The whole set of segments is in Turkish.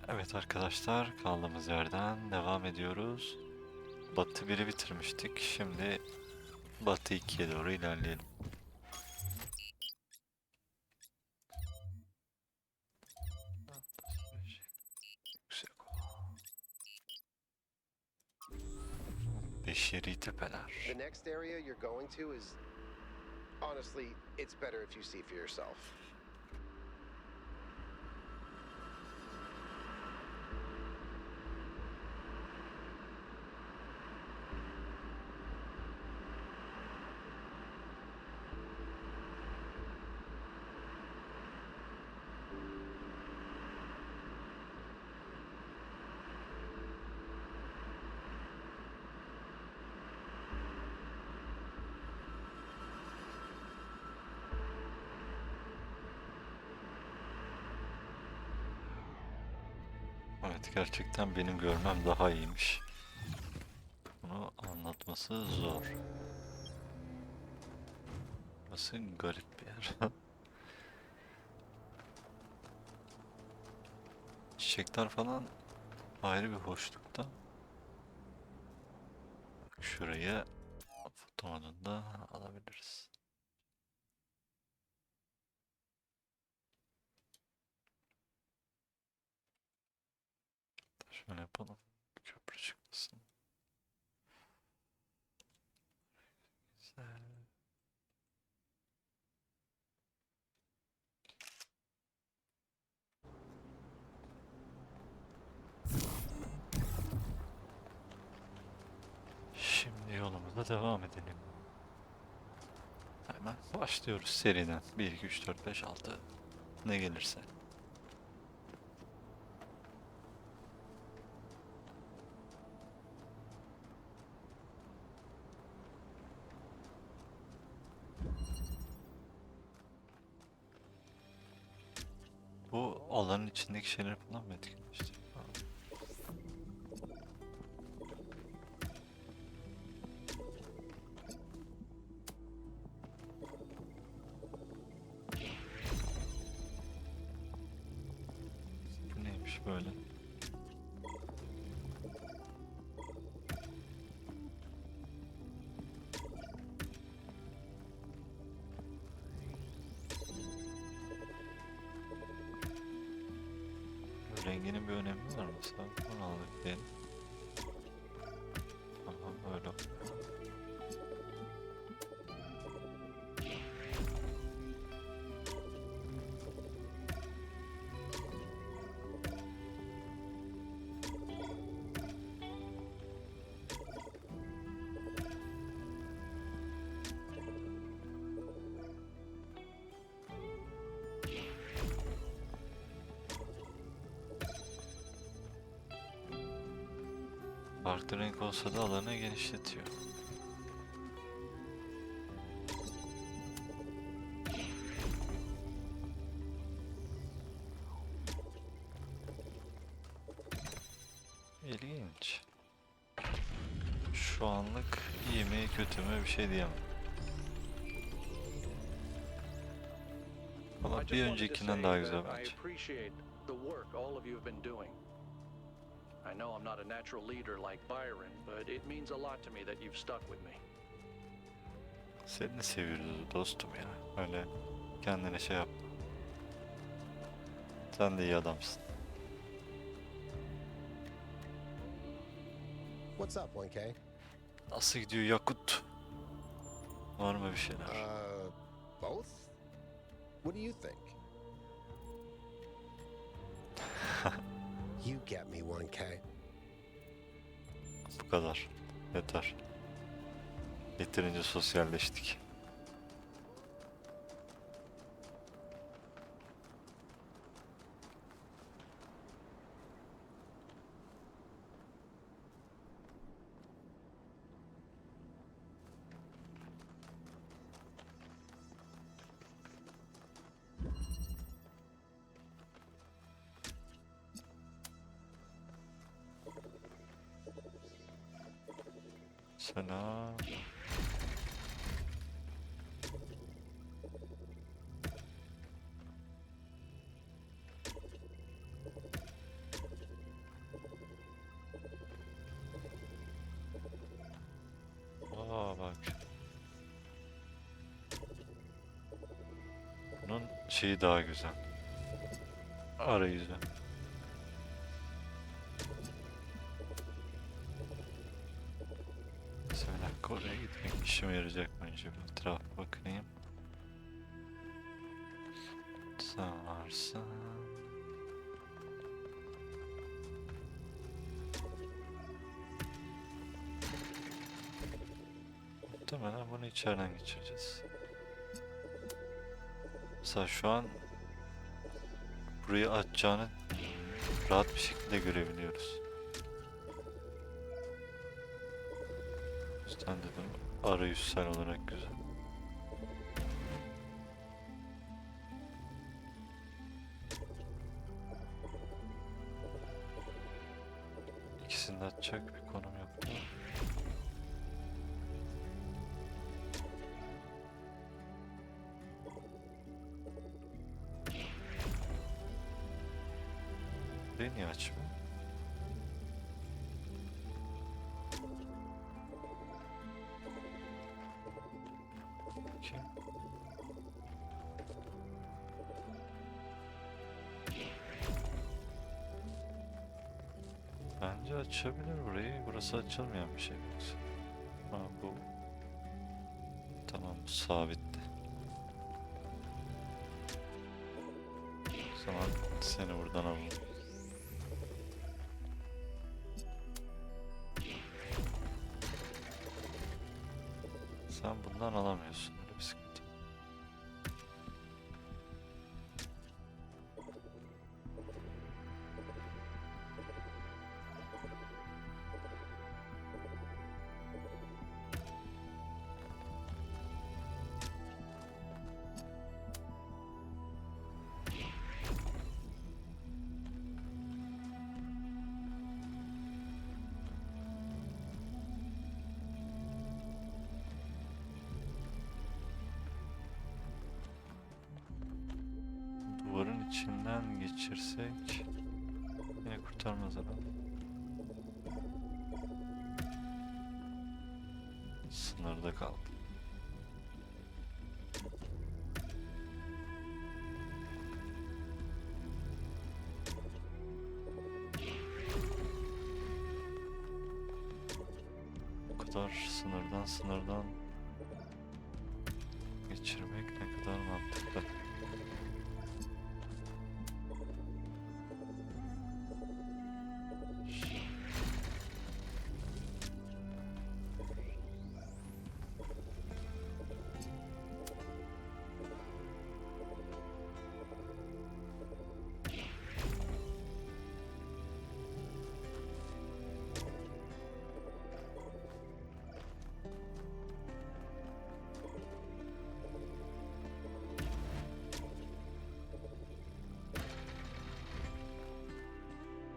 Evet arkadaşlar, kaldığımız yerden devam ediyoruz. Batı 1'i bitirmiştik. Şimdi Batı 2'ye doğru ilerleyelim. Yüksek. Beşeri Tepeler. The next area you're going to is honestly, it's better if you see for yourself. Evet, gerçekten benim görmem daha iyiymiş. Bunu anlatması zor. Burası garip bir yer. Çiçekler falan ayrı bir hoşlukta. Şurayı foto modunda alabiliriz. Şöyle yapalım. Köprü çıkmasın. Güzel. Şimdi yolumuza devam edelim. Hemen başlıyoruz seriden. 1, 2, 3, 4, 5, 6. Ne gelirse. Bu alanın içindeki şeyler falan mı etkilemişti? Bu neymiş böyle? Bu renginin bir önemi var mı? Mesela bunu aldık diyelim. Tamam öyle oluyor. Farklı renk olsa da alanı genişletiyor. İlginç. Şu anlık iyi mi kötü mü bir şey diyemem. Ama bir öncekinden daha güzel bence. I know I'm not a natural leader like Byron, but it means a lot to me that you've stuck with me. Seni de seviyoruz dostum ya. Öyle kendine şey yap. Sen de iyi adamsın. What's up, 1K? Nasıl gidiyor Yakut? Var mı bir şeyler? Both? What do you think? You get me, 1K. Bu kadar. Yeter. Yeterince sosyalleştik. Selam. şeyi daha güzel. Arayüzü. Mesela bir dakika, oraya gitmek işime yarayacak mı önce bir etrafa bakayım. Sen varsın. Muhtemelen bunu içeriden geçireceğiz. Mesela şu an burayı açacağını rahat bir şekilde görebiliyoruz. O yüzden dedim arayüzsel olarak güzel. İkisini de açacak bir konum yoktu. Burayı niye açmıyor? Kim? Bence açabilir burayı. Burası açılmayan bir şey yoksa. Ha bu. Tamam, bu sabitti. O zaman seni buradan alalım. Sen bundan alamıyorsun. Öyle bir sıkıntı. Duvarın içinden geçirsek yine kurtarmaz adam. Sınırda kaldı. Bu kadar sınırdan geçirmek ne kadar mantıklı.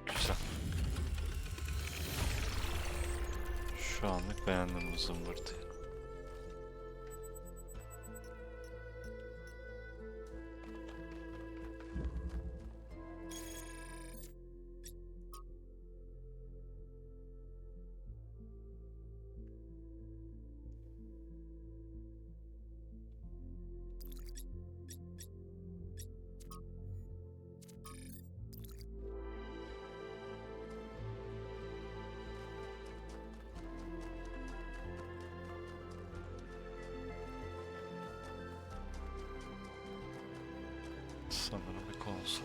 Güzel. Şu anlık beğendim bu zımbırtıyı. Sanırım bir konsol.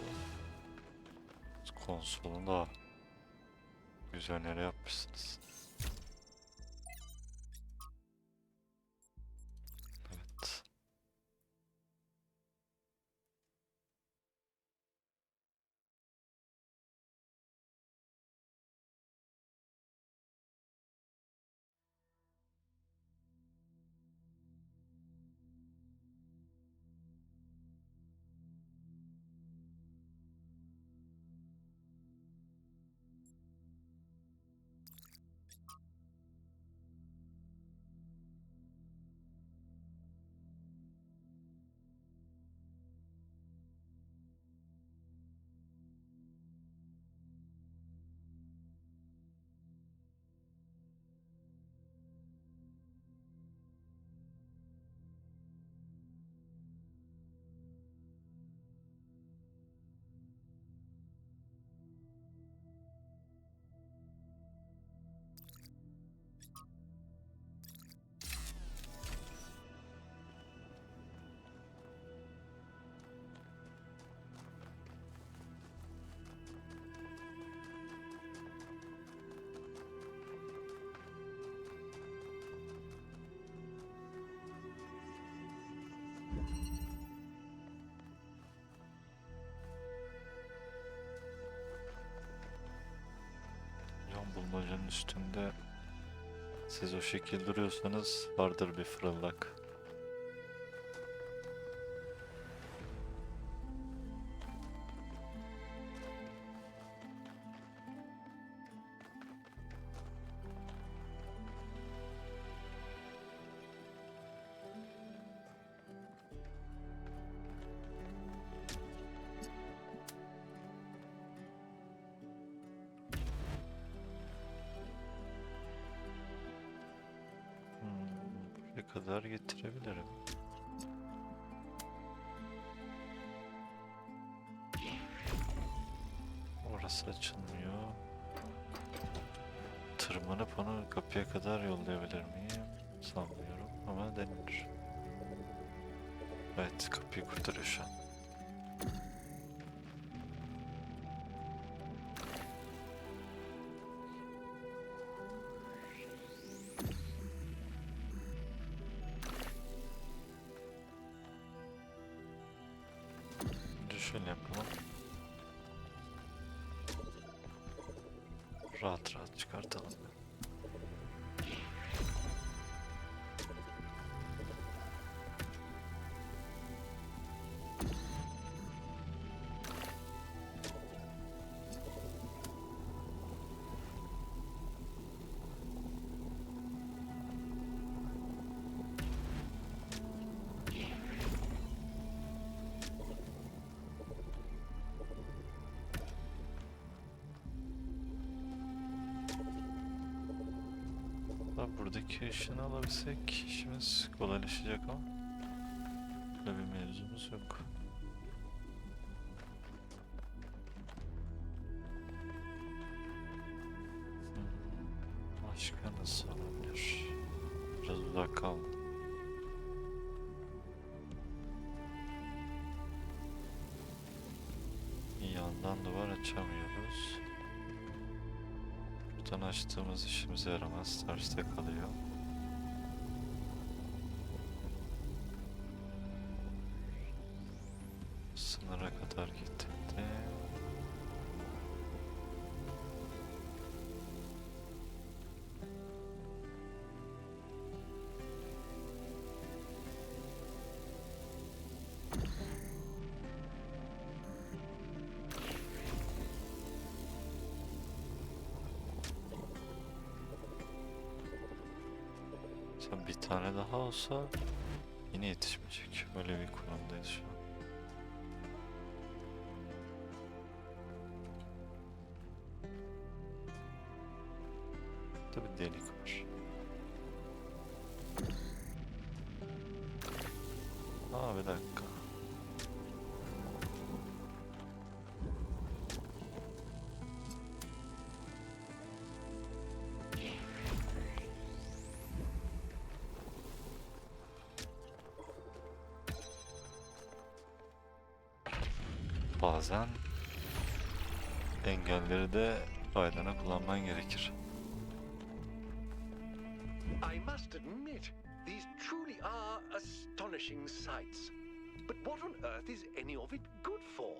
Konsolun da güzel yere yapmışsınız. Evet. bulmacanın üstünde siz o şekil duruyorsanız vardır bir fırıldak. Ne kadar getirebilirim? Orası açılmıyor. Tırmanıp onu kapıya kadar yollayabilir miyim? Sanmıyorum ama denir. Evet, kapıyı kurtarıyor şu an. Şöyle yapalım. Rahat rahat çıkartalım. Buradaki ışını alabilsek işimiz kolaylaşacak ama böyle bir mevzumuz yok. Başka nasıl olabilir? Biraz uzak kaldım. Yandan duvar açamıyoruz. Buradan açtığımız işimize yaramaz. Terste kalıyor. Sınıra kadar getirdi. Mesela bir tane daha olsa yine yetişmeyecek. Böyle bir konumdayız şu an. Tabii delik var. Bir dakika. Bazen engelleri de faydana kullanman gerekir. I must admit, these truly are astonishing sights. But what on earth is any of it good for?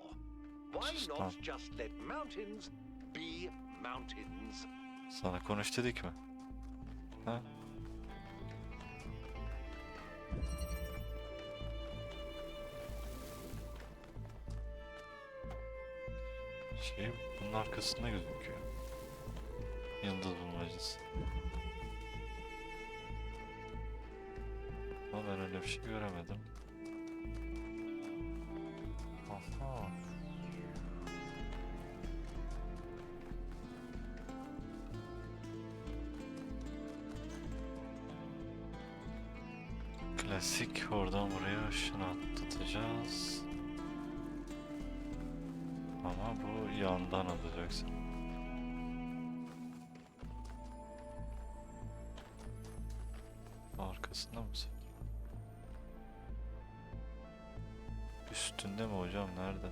Why not just let mountains be mountains? Sana konuş dedik mi? Ha? Bunun arkasında gözüküyor. Yıldız bulmacası. Ama ben öyle bir şey göremedim. Aha. Klasik, oradan buraya ışını atlatacağız. Ama bu yandan alacaksın. Arkasında mısın? Üstünde mi hocam? Nerede?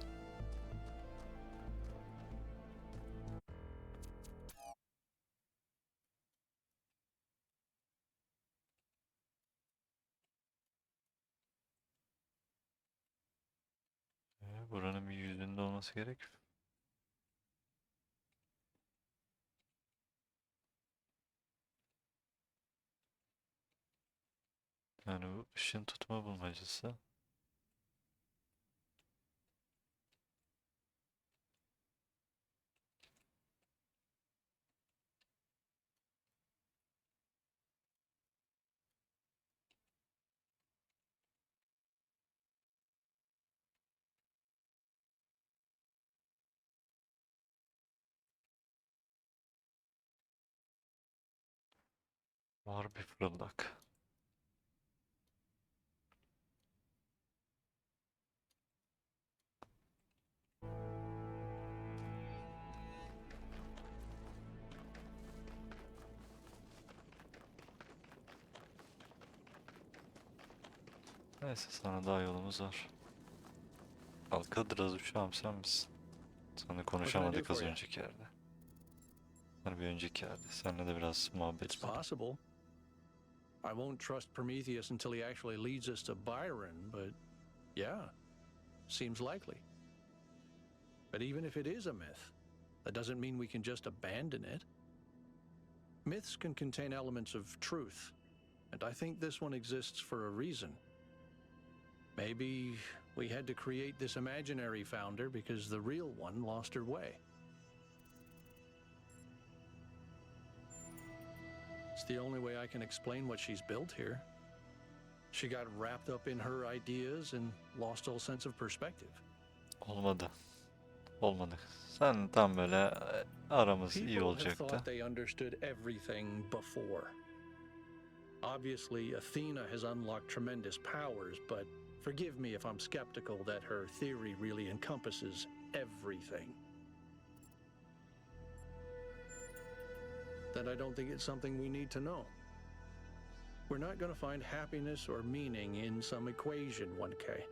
Buranın bir yüzünde olması gerek. Yani bu ışın tutma bulmacası. Var bir fırıldak. Neyse sana daha yolumuz var. Alkadraz uçağım sen misin? Seninle konuşamadık az for you? önceki yerde. Hani bir önceki yerde. Seninle de biraz muhabbet It's edelim. possible. I won't trust Prometheus until he actually leads us to Byron, but yeah, seems likely. But even if it is a myth, that doesn't mean we can just abandon it. Myths can contain elements of truth, and I think this one exists for a reason. Maybe we had to create this imaginary founder because the real one lost her way. It's the only way I can explain what she's built here. She got wrapped up in her ideas and lost all sense of perspective. Olmadı. Olmadı. Sen tam böyle aramız iyi People have olacaktı. thought they understood everything before. Obviously, Athena has unlocked tremendous powers, but forgive me if I'm skeptical that her theory really encompasses everything. That I don't think it's something we need to know. We're not going to find happiness or meaning in some equation 1K.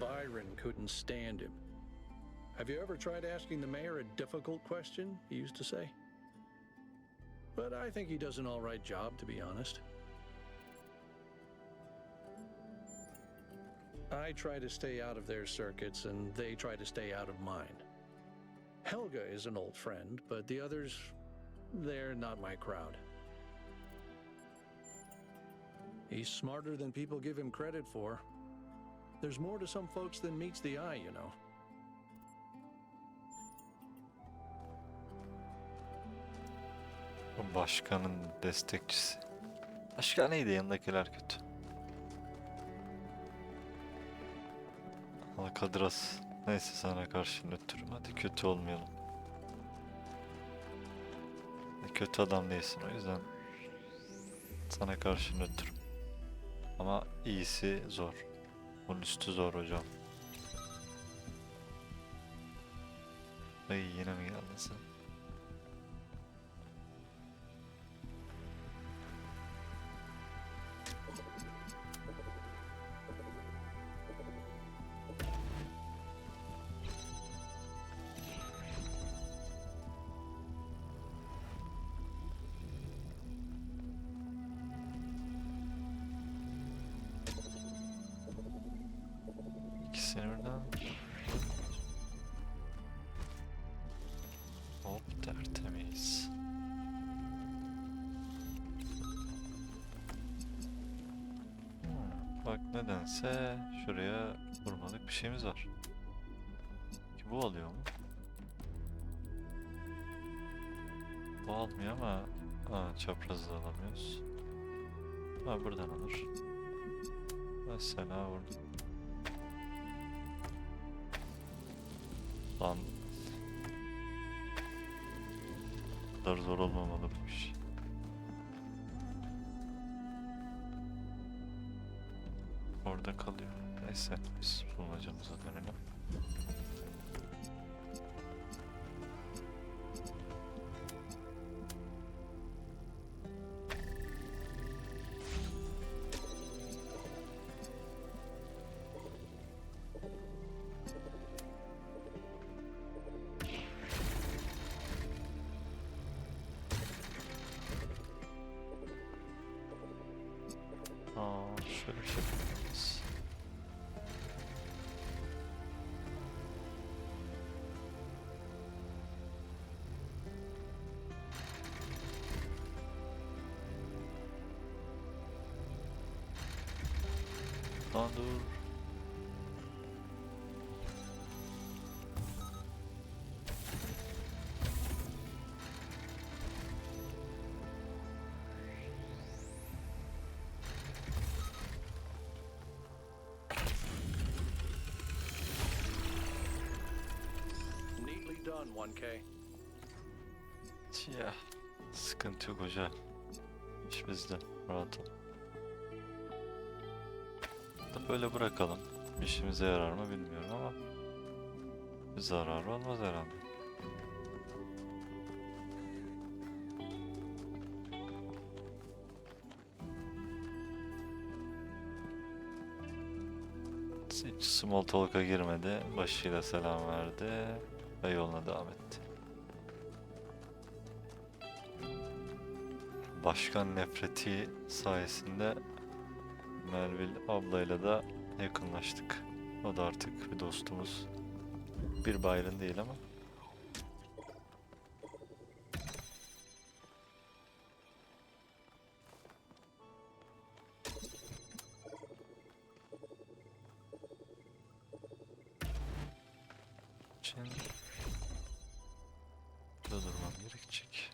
Byron couldn't stand him. Have you ever tried asking the mayor a difficult question? He used to say. But I think he does an all right job, to be honest. I try to stay out of their circuits, and they try to stay out of mine. Helga is an old friend, but the others, they're not my crowd. He's smarter than people give him credit for. There's more to some folks than meets the eye, you know. Bu başkanın destekçisi. Başkan neydi, yanındakiler kötü. Alkadraz. Neyse sana karşı nötrüm. Hadi kötü olmayalım. Kötü adam değilsin, o yüzden sana karşı nötrüm. Ama iyisi zor. Bunun üstü zor hocam. Ay yine mi geldin sen? İkisini birden. Hop tertemiz. Bak nedense şuraya vurmalık bir şeyimiz var. Ki bu alıyor mu? Bu almıyor ama çaprazı da alamıyoruz. Ha buradan alır. Mesela vurdum. Lan. Bu kadar zor olmamalı bu iş. Orada kalıyor. Neyse biz bulmacamıza dönelim. Şöyle bir şey yapabiliriz. Lan dur. Neatly done, 1K. Ya sıkıntı yok hoca. İş bizde. Rahat ol. Da böyle bırakalım. İşimize yarar mı bilmiyorum ama bir zararı olmaz herhalde. Hiç small talk'a girmedi. Başıyla selam verdi ve yoluna devam etti. Başkan nefreti sayesinde Melvil ablayla da yakınlaştık. O da artık bir dostumuz. Bir Byron değil ama. için burada durmam gerekecek.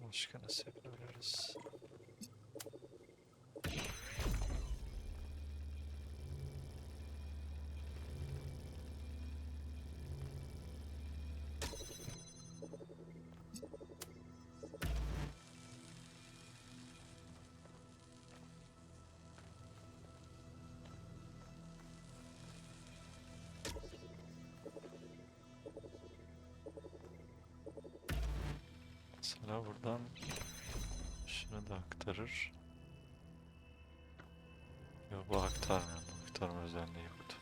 Başka nasıl yapabiliriz? Mesela buradan şunu da aktarır. Yok, bu aktarmıyor. Bu aktarma özelliği yoktu.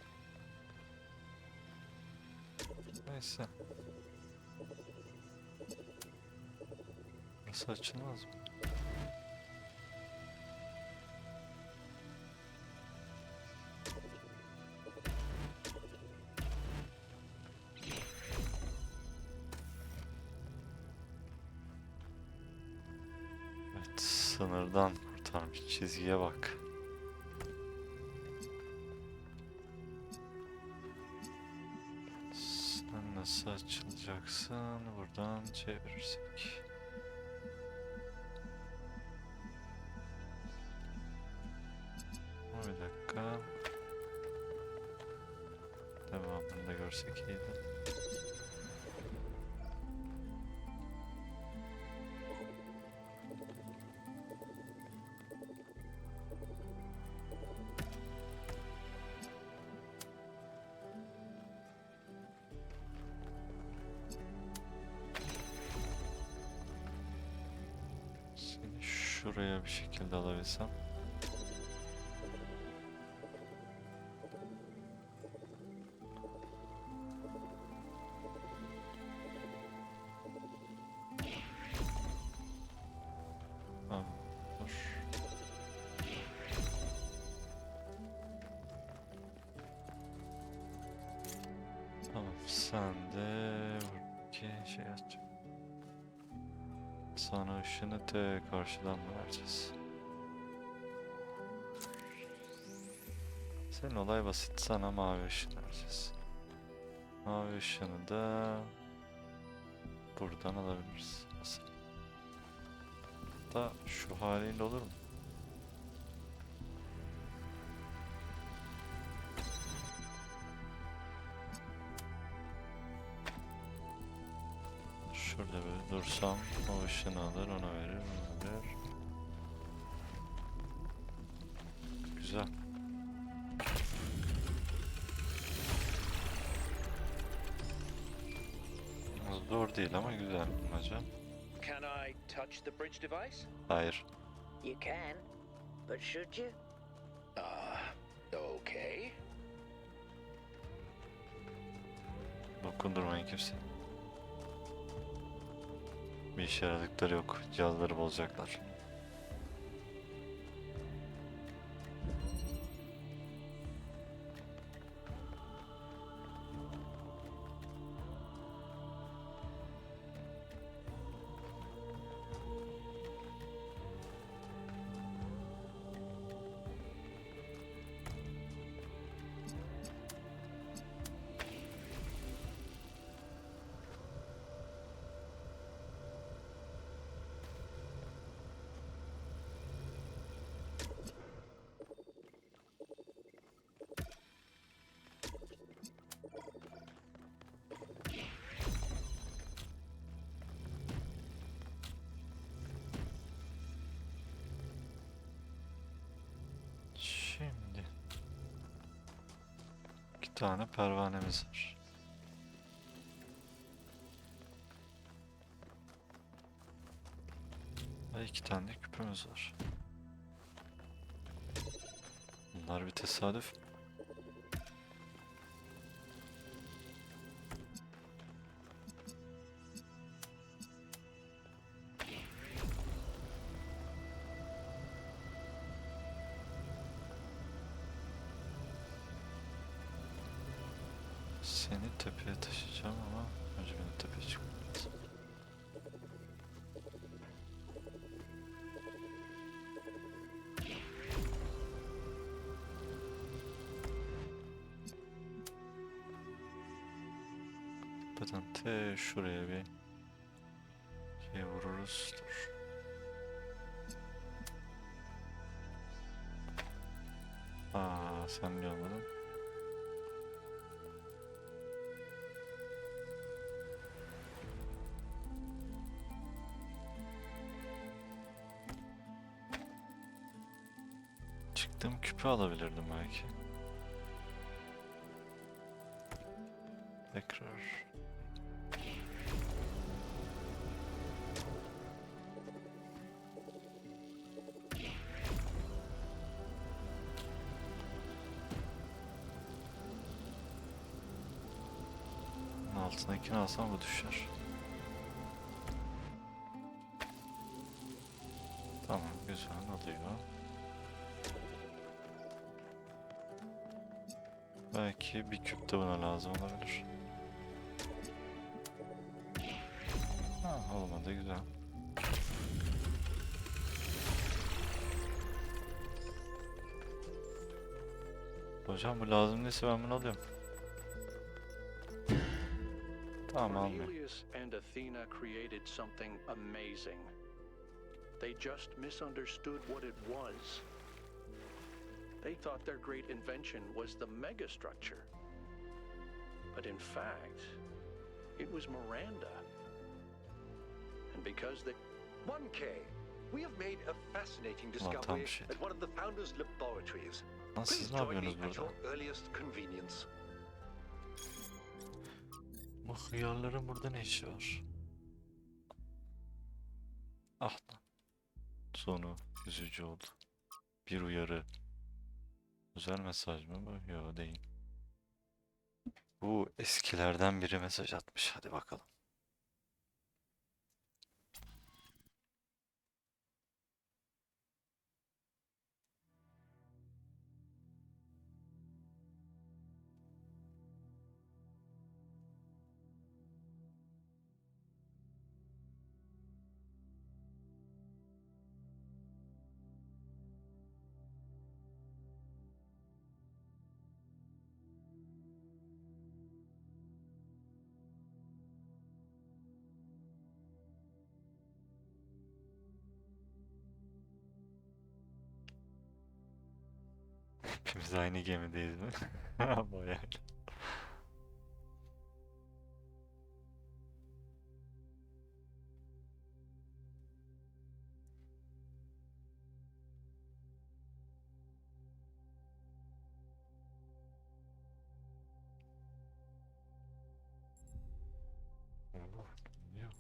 Neyse. Nasıl açılmaz mı? Evet, sınırdan kurtarmış, çizgiye bak. Sen nasıl açılacaksın? Buradan çevirirsek. Bir dakika. Devamını da görsek iyiydi. Seni şuraya bir şekilde alabilsem. Tamam, dur. Tamam, sen de buradaki şey aç. Sana ışını karşıdan mı vereceğiz? Senin olay basit, sana mavi ışın vereceğiz. Mavi ışını da buradan alabiliriz. Nasıl? Da şu haliyle olur mu? Şurada böyle dursam o ışını alır, ona verir, ona verir. Güzel. Zor değil ama güzel bulmaca. Can I touch the bridge device? Hayır. You can, but should you? Okay. Dokundurmayın kimse. Bir işe yaradıkları yok. Cihazları bozacaklar. tane pervanemiz var. Ve 2 tane de küpümüz var. Bunlar bir tesadüf mü? Seni tepeye taşıyacağım ama önce benim tepeye çıkmam lazım. Tepeden te şuraya bir şey vururuz. Dur. Sen niye olmadın? Çıktığım küpü alabilirdim belki. Tekrar. Altındakini alsam bu düşer. Tamam, güzel alıyor. Belki bir küp de buna lazım olabilir. Ha, olmadı, güzel. Hocam bu lazım değilse ben bunu alıyorum. Tamam, almıyor. Cornelius and Athena created something amazing. They just misunderstood what it was. They thought their great invention was the megastructure. But in fact, it was Miranda. And because they... 1K, we have made a fascinating discovery at one of the founders' laboratories. Lan Please siz ne join me yapıyorsunuz at your burada? earliest convenience. Bu hıyarların burada ne işi var? Ah lan. Sonu üzücü oldu. Bir uyarı. Özel mesaj mı bu? Yok, değil. Bu eskilerden biri mesaj atmış. Hadi bakalım. Hepimiz aynı gemideyiz mi? Bayağı. Yok.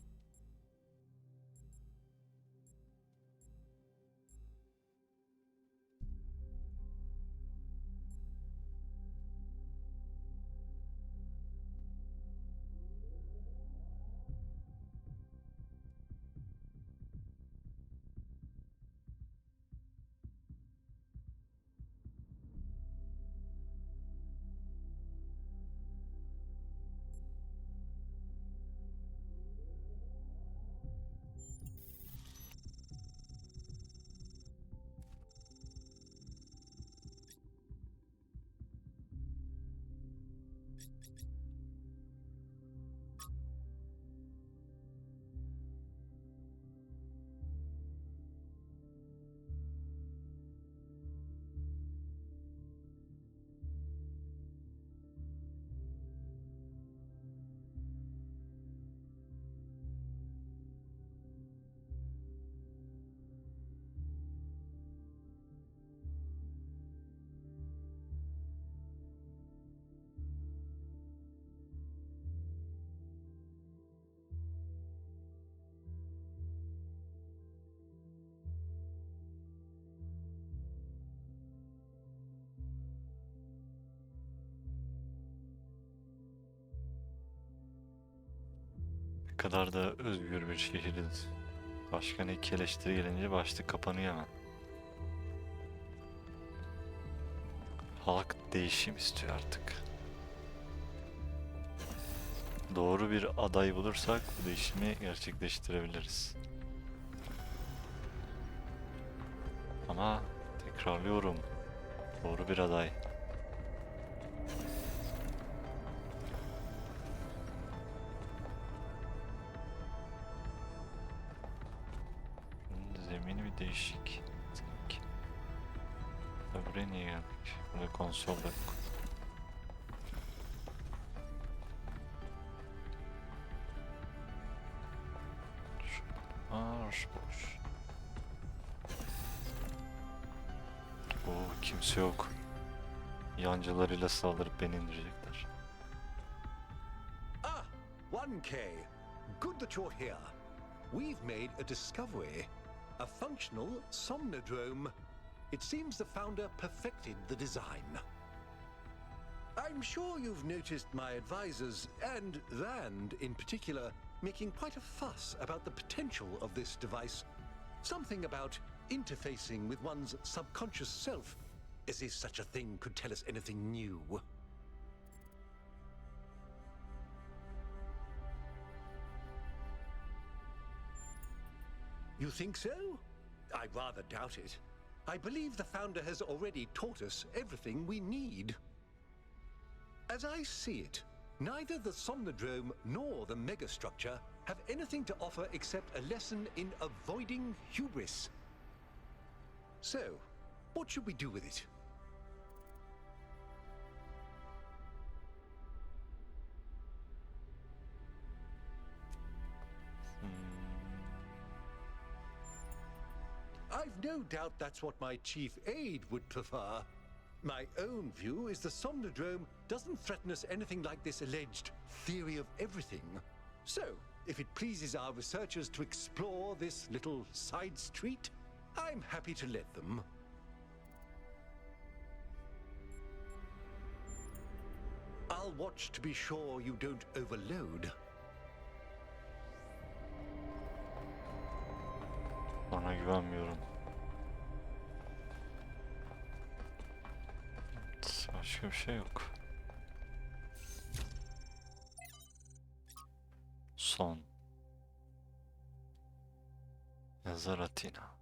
kadar da özgür bir şehiriz. Başkana iki eleştiri gelince başlık kapanıyor hemen. Halk değişim istiyor artık. Doğru bir aday bulursak bu değişimi gerçekleştirebiliriz. Ama tekrarlıyorum. Doğru bir aday. Zemini bir değişik. Sanki. Buraya niye geldik? Burada konsol yok. Boş. Oo, kimse yok. Yancılarıyla saldırıp beni indirecekler. Ah, 1K. Good that you're here. We've made a discovery. A functional somnodrome. It seems the founder perfected the design. I'm sure you've noticed my advisors, and Rand in particular, making quite a fuss about the potential of this device. Something about interfacing with one's subconscious self, as if such a thing could tell us anything new. You think so? I rather doubt it. I believe the founder has already taught us everything we need. As I see it, neither the Somnodrome nor the megastructure have anything to offer except a lesson in avoiding hubris. So, what should we do with it? I've no doubt that's what my chief aide would prefer. My own view is the Somnodrome doesn't threaten us anything like this alleged theory of everything. So, if it pleases our researchers to explore this little side street, I'm happy to let them. I'll watch to be sure you don't overload. Bana güvenmiyorum. Başka bir şey yok. Son. Yazar Atina.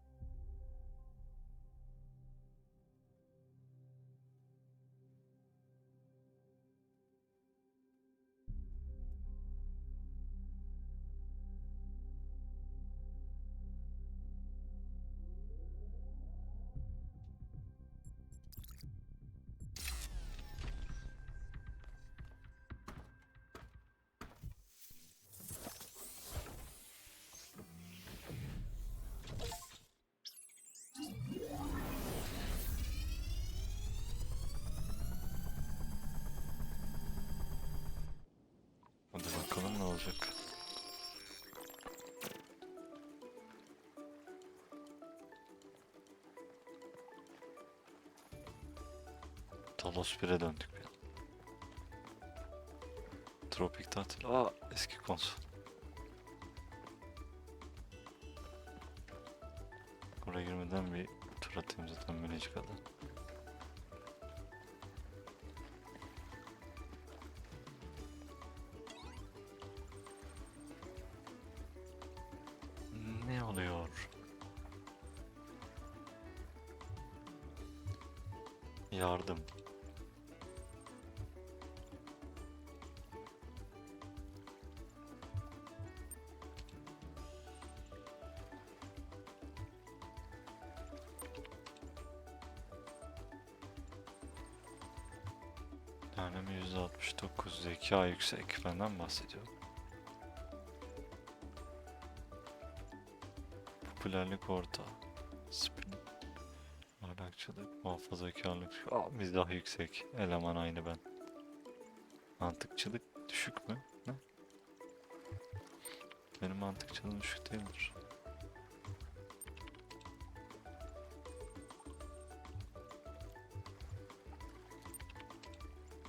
Hadi bakalım ne olacak. Talos 1'e döndük bir. Tropik tatil. Aa, eski konsol. Oraya girmeden bir tur atayım zaten Münecika'da. Ne oluyor? Yardım. Yani %69 zeka yüksek. Benden bahsediyor. Popülerlik orta. Spin. Ahlakçılık, muhafazakarlık. Mizah yüksek. Eleman aynı ben. Mantıkçılık düşük mü? Ne? Benim mantıkçılığım düşük değildir.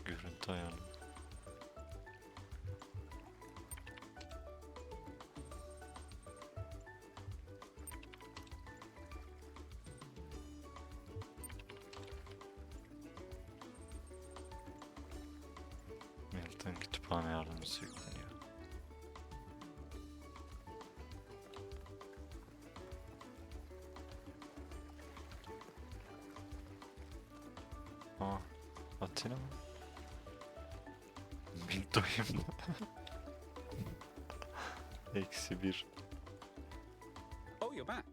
Görüntü ayarlı. Kütüphane yardımcısı yükleniyor. Aa, Atina mı? Bildoyum. -1. Oh, you're back.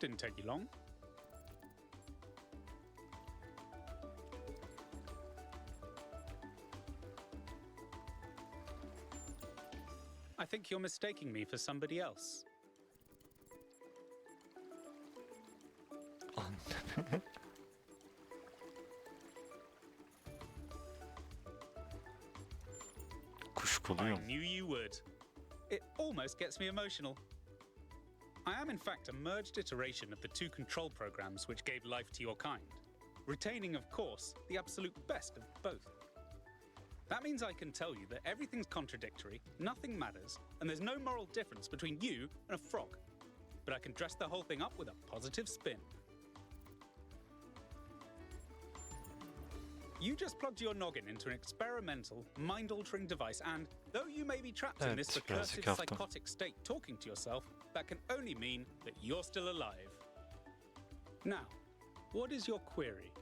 Didn't take you long. I think you're mistaking me for somebody else. I Kuşkuluyum. knew you would. It almost gets me emotional. I am, in fact, a merged iteration of the two control programs which gave life to your kind, retaining, of course, the absolute best of both. That means I can tell you that everything's contradictory, nothing matters, and there's no moral difference between you and a frog. But I can dress the whole thing up with a positive spin. You just plugged your noggin into an experimental, mind-altering device, and though you may be trapped in this Evet, birazcık recursive, yaptım. psychotic state talking to yourself, that can only mean that you're still alive. Now, what is your query?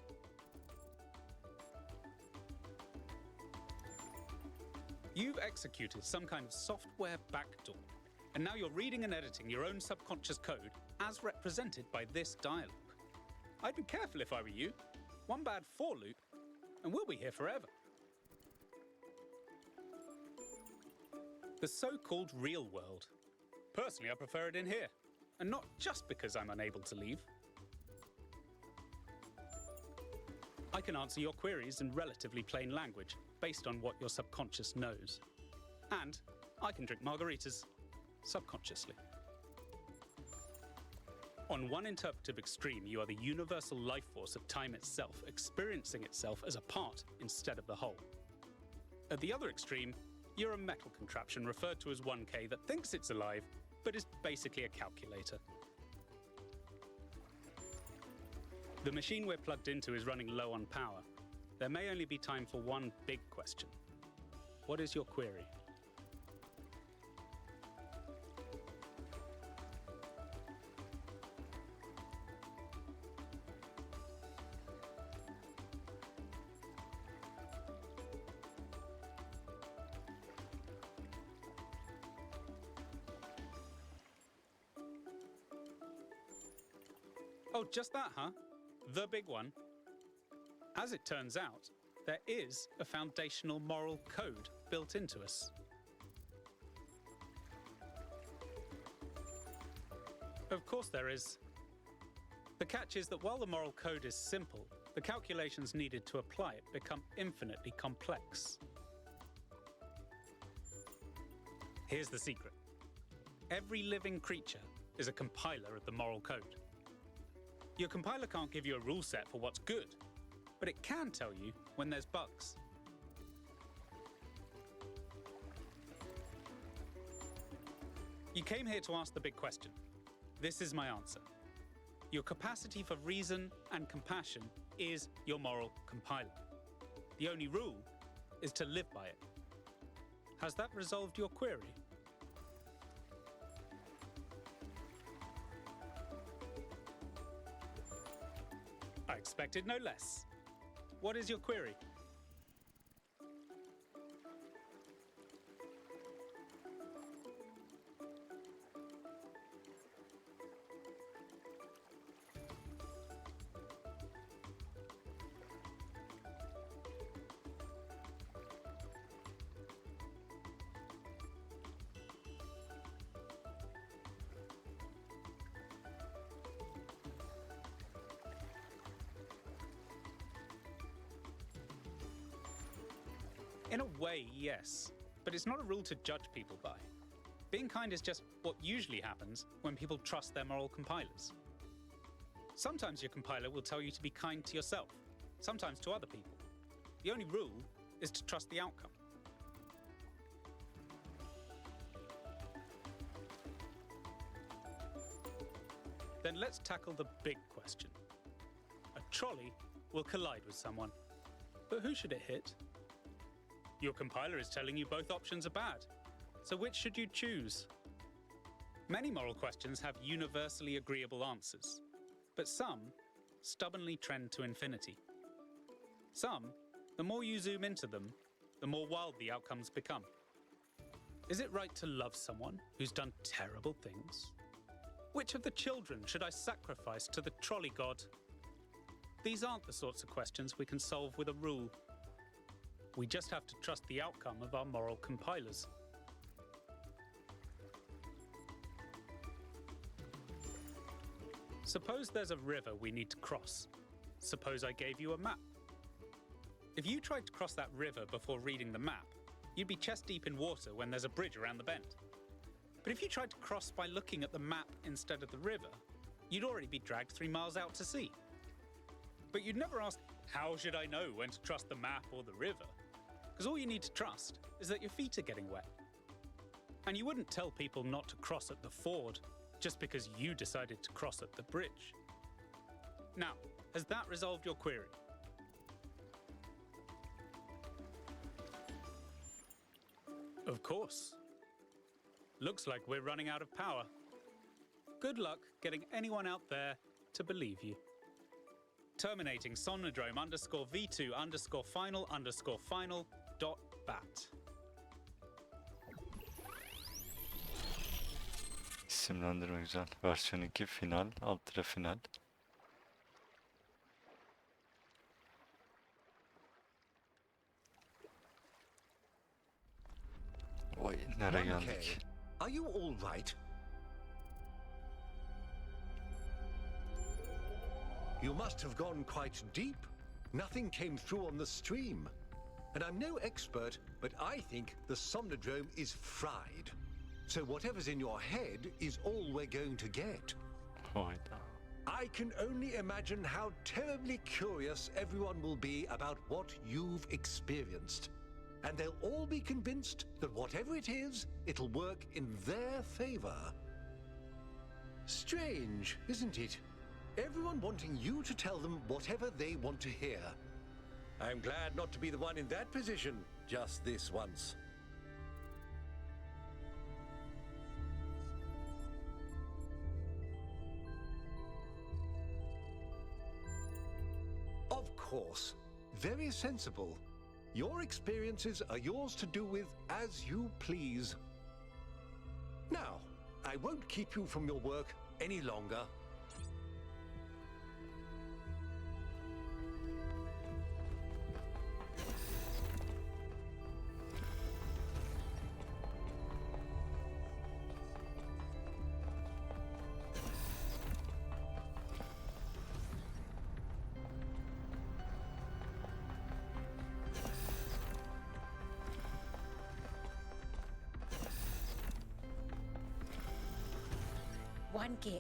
You've executed some kind of software backdoor, and now you're reading and editing your own subconscious code as represented by this dialogue. I'd be careful if I were you. One bad for loop, and we'll be here forever. The so-called real world. Personally, I prefer it in here, and not just because I'm unable to leave. I can answer your queries in relatively plain language, based on what your subconscious knows. And I can drink margaritas subconsciously. On one interpretive extreme, you are the universal life force of time itself, experiencing itself as a part instead of the whole. At the other extreme, you're a metal contraption referred to as 1K that thinks it's alive, but is basically a calculator. The machine we're plugged into is running low on power. There may only be time for one big question. What is your query? Oh, just that, huh? The big one? As it turns out, there is a foundational moral code built into us. Of course there is. The catch is that while the moral code is simple, the calculations needed to apply it become infinitely complex. Here's the secret. Every living creature is a compiler of the moral code. Your compiler can't give you a rule set for what's good, but it can tell you when there's bugs. You came here to ask the big question. This is my answer. Your capacity for reason and compassion is your moral compiler. The only rule is to live by it. Has that resolved your query? I expected no less. What is your query? In a way, yes, but it's not a rule to judge people by. Being kind is just what usually happens when people trust their moral compilers. Sometimes your compiler will tell you to be kind to yourself, sometimes to other people. The only rule is to trust the outcome. Then let's tackle the big question. A trolley will collide with someone, but who should it hit? Your compiler is telling you both options are bad. So which should you choose? Many moral questions have universally agreeable answers, but some stubbornly trend to infinity. Some, the more you zoom into them, the more wild the outcomes become. Is it right to love someone who's done terrible things? Which of the children should I sacrifice to the trolley god? These aren't the sorts of questions we can solve with a rule. We just have to trust the outcome of our moral compilers. Suppose there's a river we need to cross. Suppose I gave you a map. If you tried to cross that river before reading the map, you'd be chest deep in water when there's a bridge around the bend. But if you tried to cross by looking at the map instead of the river, you'd already be dragged 3 miles out to sea. But you'd never ask, how should I know when to trust the map or the river? Because all you need to trust is that your feet are getting wet. And you wouldn't tell people not to cross at the ford just because you decided to cross at the bridge. Now, has that resolved your query? Of course. Looks like we're running out of power. Good luck getting anyone out there to believe you. Terminating Somnodrome _V2 _final .bat. İsimlendirme güzel. Versiyon 2 final, alt tire final. Vay nereye geldik? Are you all right? You must have gone quite deep. Nothing came through on the stream. And I'm no expert, but I think the Somnodrome is fried. So whatever's in your head is all we're going to get. Hayda. I can only imagine how terribly curious everyone will be about what you've experienced. And they'll all be convinced that whatever it is, it'll work in their favor. Strange, isn't it? Everyone wanting you to tell them whatever they want to hear. I'm glad not to be the one in that position just this once. Of course, very sensible. Your experiences are yours to do with as you please. Now, I won't keep you from your work any longer.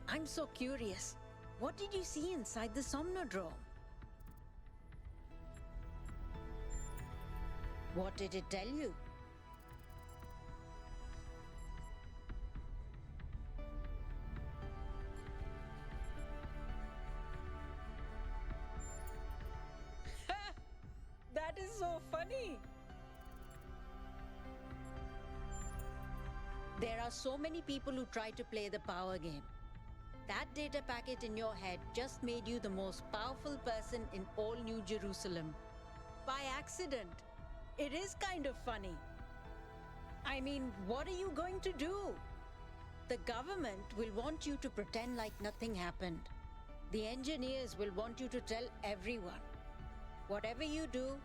I'm so curious. What did you see inside the Somnodrome? What did it tell you? That is so funny. There are so many people who try to play the power game. That data packet in your head just made you the most powerful person in all New Jerusalem. By accident. It is kind of funny. I mean, what are you going to do? The government will want you to pretend like nothing happened. The engineers will want you to tell everyone. Whatever you do,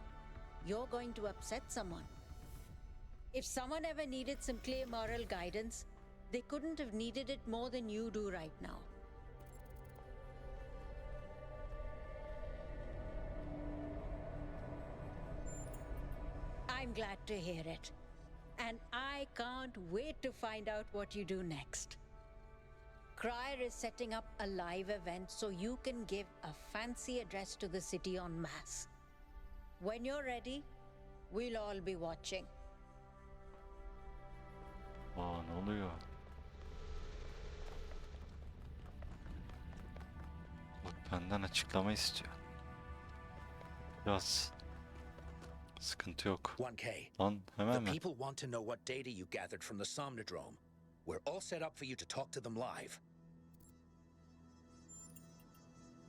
you're going to upset someone. If someone ever needed some clear moral guidance, they couldn't have needed it more than you do right now. I'm glad to hear it. And I can't wait to find out what you do next. Crier is setting up a live event so you can give a fancy address to the city en masse. When you're ready, we'll all be watching. Aa ne oluyor? Bak benden açıklama istiyor. Biraz Sıkıntı yok. 1K. Lan hemen The mi? people want to know what data you gathered from the Somnodrome. We're all set up for you to talk to them live.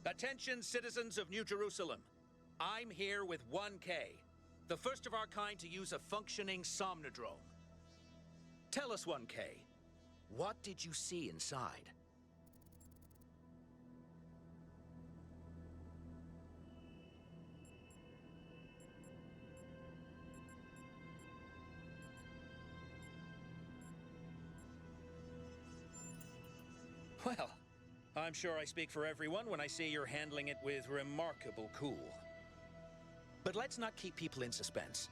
Attention, citizens of New Jerusalem. I'm here with 1K, the first of our kind to use a functioning Somnodrome. Tell us, 1K, what did you see inside? Well, I'm sure I speak for everyone when I say you're handling it with remarkable cool. But let's not keep people in suspense.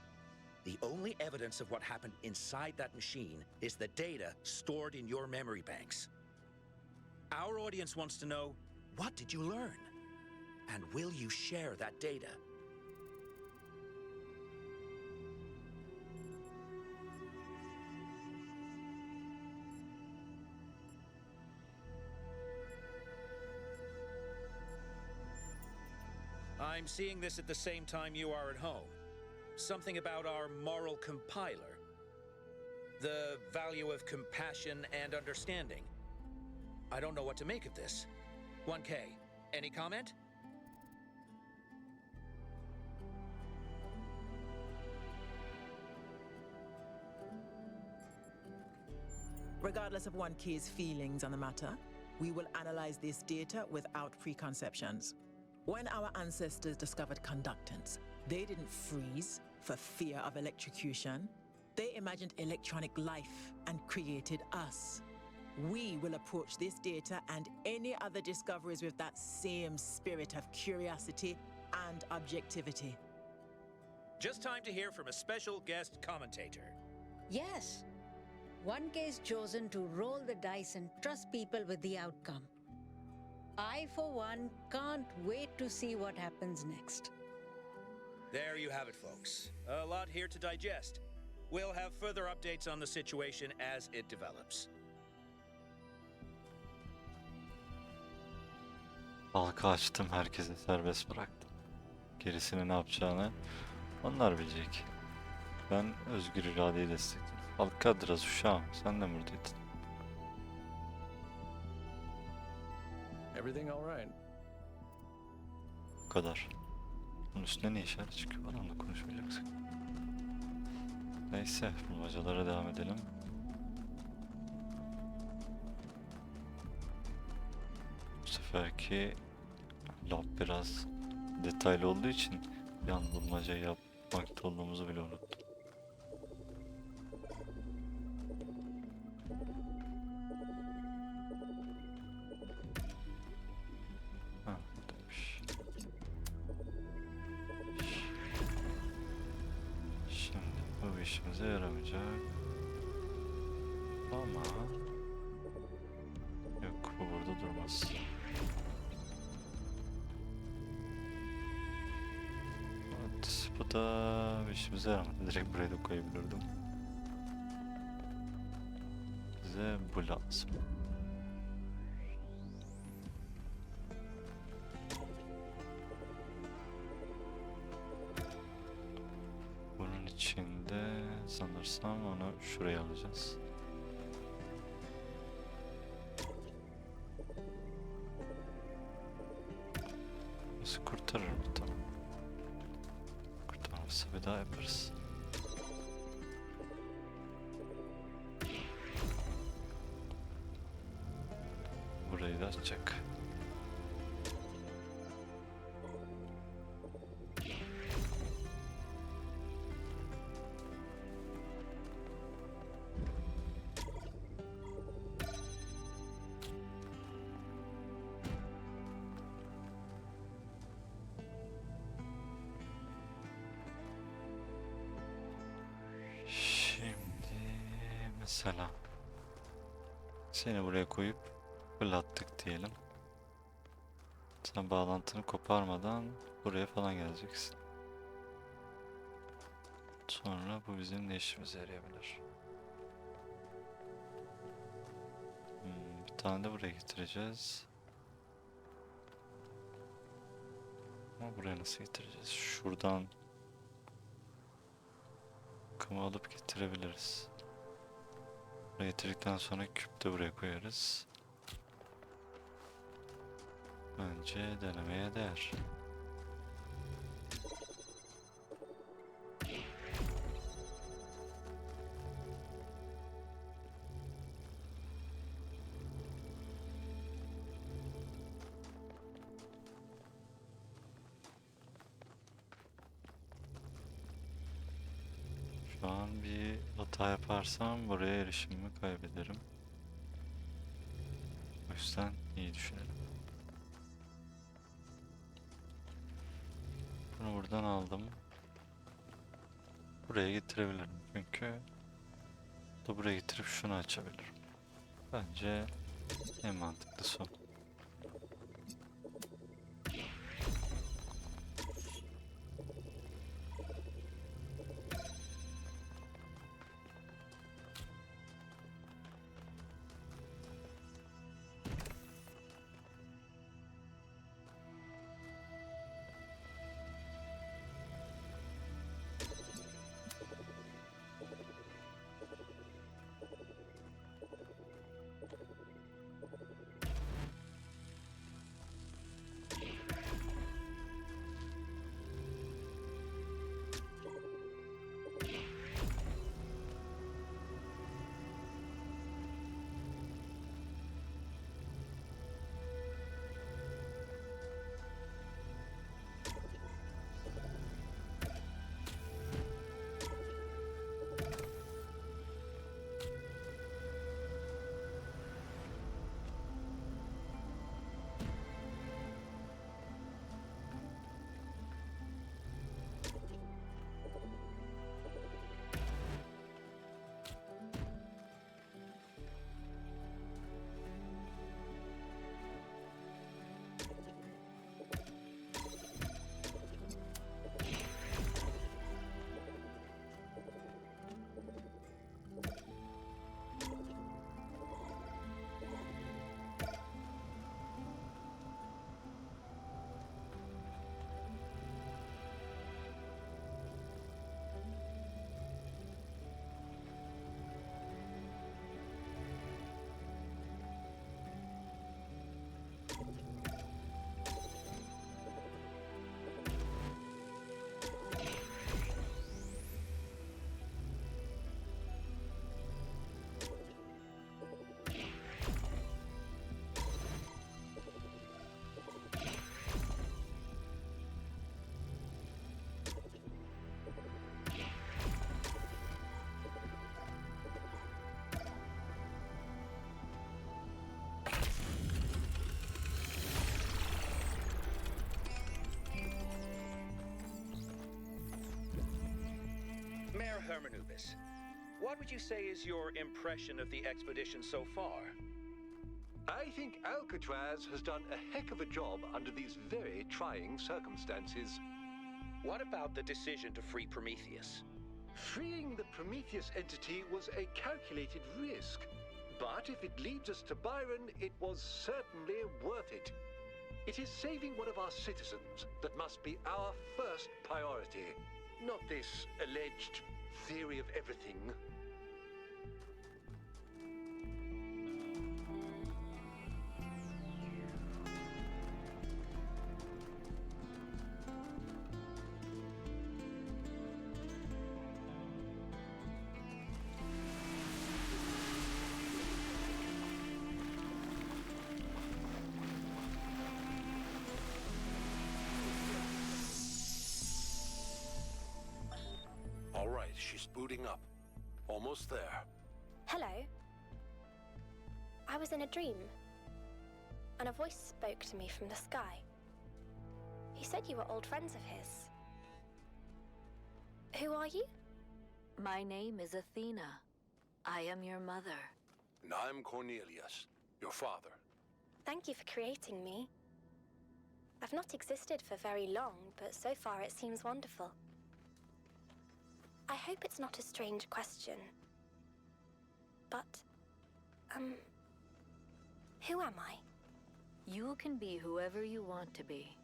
The only evidence of what happened inside that machine is the data stored in your memory banks. Our audience wants to know, what did you learn? And will you share that data? I'm seeing this at the same time you are at home. Something about our moral compiler. The value of compassion and understanding. I don't know what to make of this. 1K, any comment? Regardless of 1K's feelings on the matter, we will analyze this data without preconceptions. When our ancestors discovered conductance, they didn't freeze for fear of electrocution. They imagined electronic life and created us. We will approach this data and any other discoveries with that same spirit of curiosity and objectivity. Just time to hear from a special guest commentator. Yes. 1K's chosen to roll the dice and trust people with the outcome. I, for one, can't wait to see what happens next. There you have it, folks. A lot here to digest. We'll have further updates on the situation as it develops. Halka açtım, herkese serbest bıraktım. Gerisini ne yapacağını onlar bilecek. Ben özgür iradeyi destekledim. Halka biraz uşağım, sen de mi buradaydın? Everything all right? Bu kadar. Bunun üstüne ne işaret çıkıyor? Onunla konuşmayacaksak. Neyse, bulmacalara devam edelim. Bu seferki lab biraz detaylı olduğu için bir an bulmaca yapmakta olduğumuzu bile unuttum. Ha, buradaymış. Şimdi bu işimize yaramayacak. Ama yok, bu burada durmaz. Evet, bu da işimize yaramadı. Direkt buraya da koyabilirdim. Bize bu lazım. Bunun içinde sanırsam onu şuraya alacağız. Nasıl kurtarır mı? Tamam. Kurtarmazsa bir daha yaparız. Burayı da açacak. Mesela seni buraya koyup fırlattık diyelim. Sen bağlantını koparmadan buraya falan geleceksin. Sonra bu bizim ne işimize yarayabilir? Bir tane de buraya getireceğiz. Ama buraya nasıl getireceğiz? Şuradan takımı alıp getirebiliriz. Buraya getirdikten sonra küp de buraya koyarız. Bence denemeye değer. Şu an bir hata yaparsam buraya erişimimi kaybederim. O yüzden iyi düşünelim. Bunu buradan aldım. Buraya getirebilirim çünkü da buraya getirip şunu açabilirim. Bence en mantıklısı o. Mayor Hermanubis, what would you say is your impression of the expedition so far? I think Alcatraz has done a heck of a job under these very trying circumstances. What about the decision to free Prometheus? Freeing the Prometheus entity was a calculated risk, but if it leads us to Byron, it was certainly worth it. It is saving one of our citizens that must be our first priority, not this alleged theory of everything. All right, she's booting up. Almost there. Hello. I was in a dream, and a voice spoke to me from the sky. He said you were old friends of his. Who are you? My name is Athena. I am your mother. And I'm Cornelius, your father. Thank you for creating me. I've not existed for very long, but so far it seems wonderful. I hope it's not a strange question. But, who am I? You can be whoever you want to be.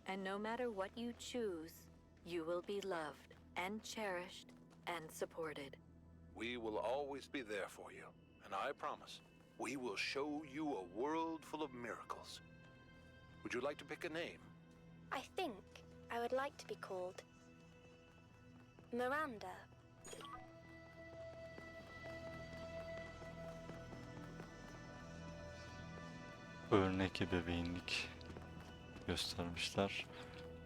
And no matter what you choose, you will be loved and cherished and supported. We will always be there for you, and I promise, we will show you a world full of miracles. Would you like to pick a name? I think I would like to be called Miranda. Örnek ebeveynlik göstermişler.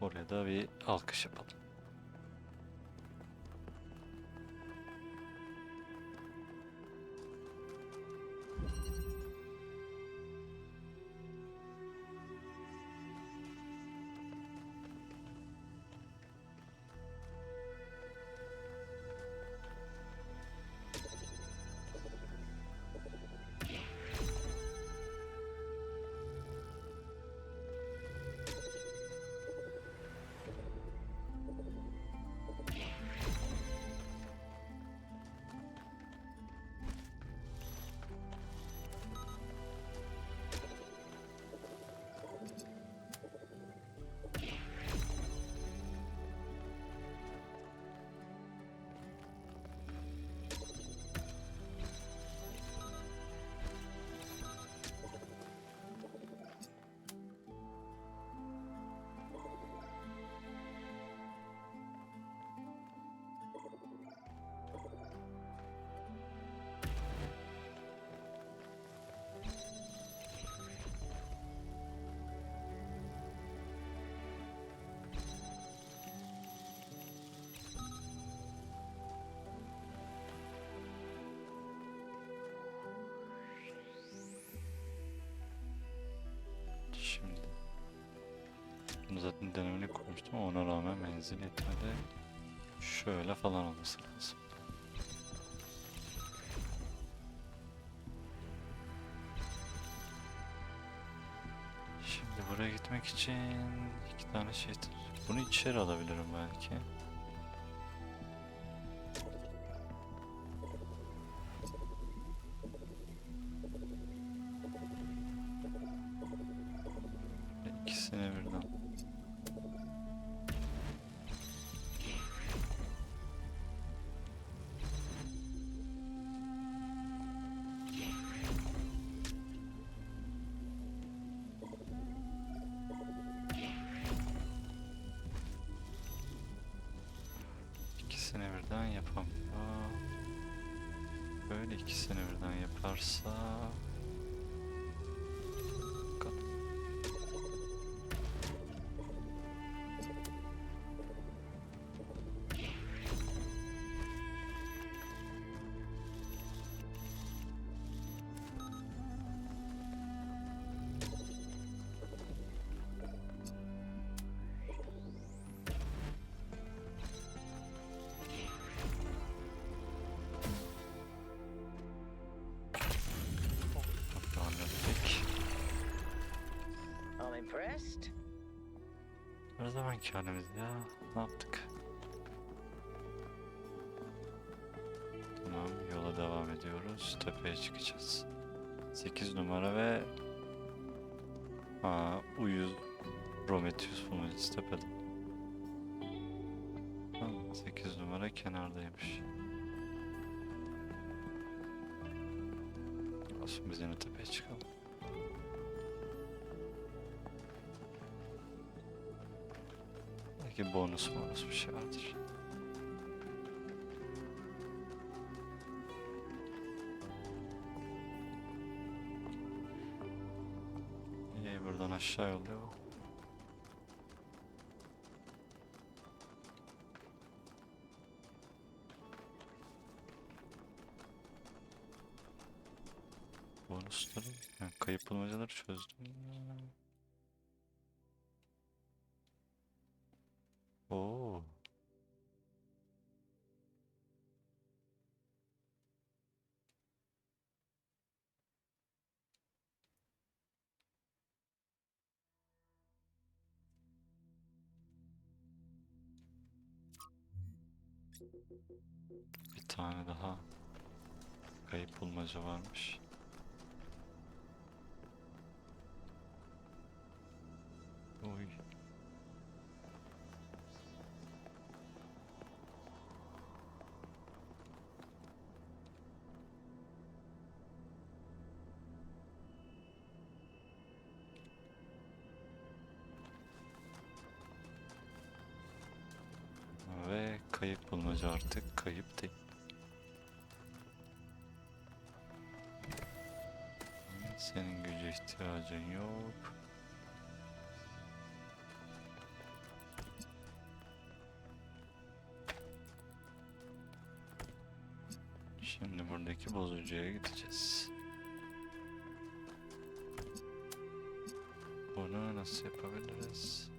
Oraya da bir alkış yapalım. Şimdi bunu zaten denemeni koymuştum ama ona rağmen menzil yetmedi. Şöyle falan olması lazım. Şimdi buraya gitmek için 2 tane şey. Bunu içeri alabilirim belki. İkisine birden. İkisini birden yapamıyor. Böyle ikisini birden yaparsa Impressed? her zamanki halimiz ya. Ne yaptık? Tamam, yola devam ediyoruz. Tepeye çıkacağız. 8 numara ve uyuz Prometheus bulmacası tepede. Tamam, 8 numara kenardaymış. Olsun, biz yine tepeye çıkalım. Belki bonus bir şey vardır. İyi, buradan aşağı yolluyor. Bonusları, yani kayıp bulmacaları çözdüm. Oo. Bir tane daha kayıp bulmaca varmış. Oy. kayıp bulmaca artık kayıp değil. Senin güce ihtiyacın yok. Şimdi buradaki bozucuya gideceğiz. Bunu nasıl yapabiliriz?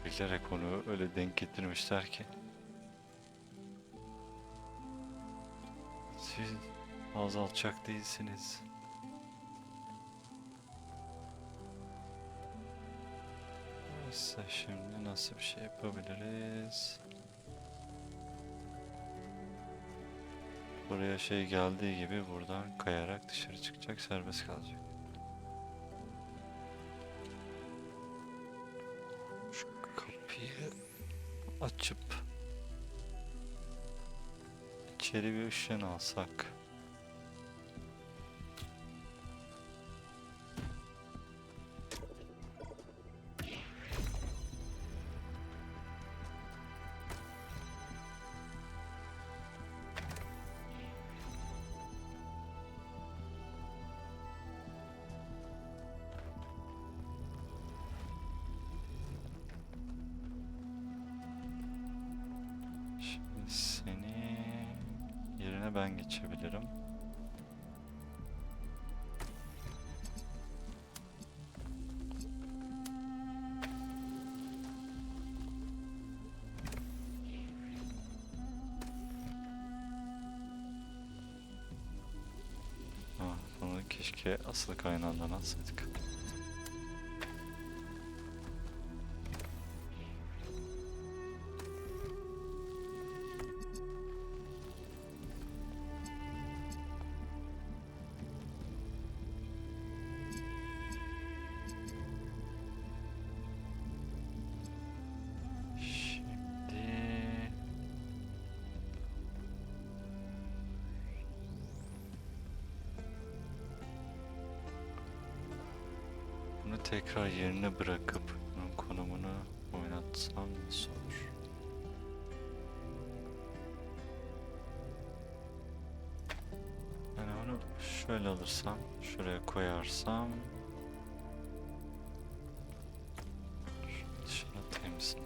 Bilerek onu öyle denk getirmişler ki. Siz az alçak değilsiniz. Neyse şimdi nasıl bir şey yapabiliriz? Buraya şey geldiği gibi buradan kayarak dışarı çıkacak, serbest kalacak. Şu kapıyı açıp içeri bir ışın alsak. Şimdi seni yerine ben geçebilirim. Bunu keşke asıl kaynağından alsaydık. Bunu tekrar yerine bırakıp bunun konumunu oynatsam nasıl olur? Yani onu şöyle alırsam, şuraya koyarsam şu dışına temsil.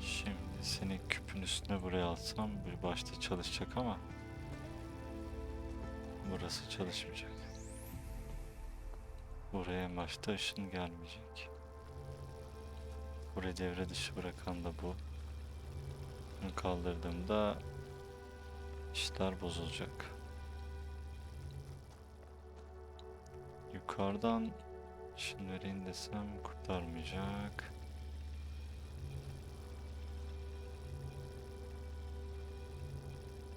Şimdi seni küpün üstüne buraya alsam bir başta çalışacak ama burası çalışmayacak. Buraya en başta ışın gelmeyecek. Burayı devre dışı bırakan da bu. Bunu kaldırdığımda işler bozulacak. Yukarıdan ışın vereyim desem kurtarmayacak.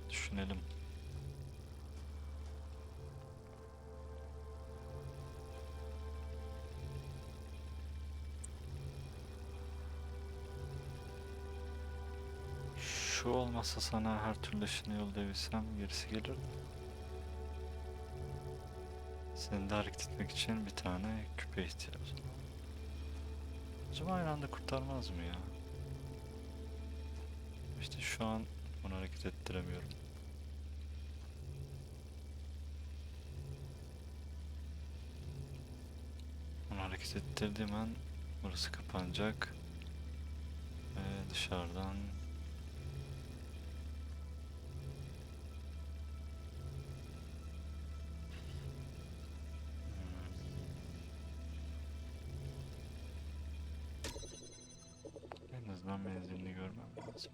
Düşünelim. Şu olmasa sana her türlü ışını yollayabilsem gerisi gelir. Seni de hareket etmek için bir tane küpe ihtiyacım. Acaba aynı anda kurtarmaz mı ya? İşte şu an onu hareket ettiremiyorum. Onu hareket ettirdiğim an Burası kapanacak. Ve dışarıdan en azından benzinini görmem lazım.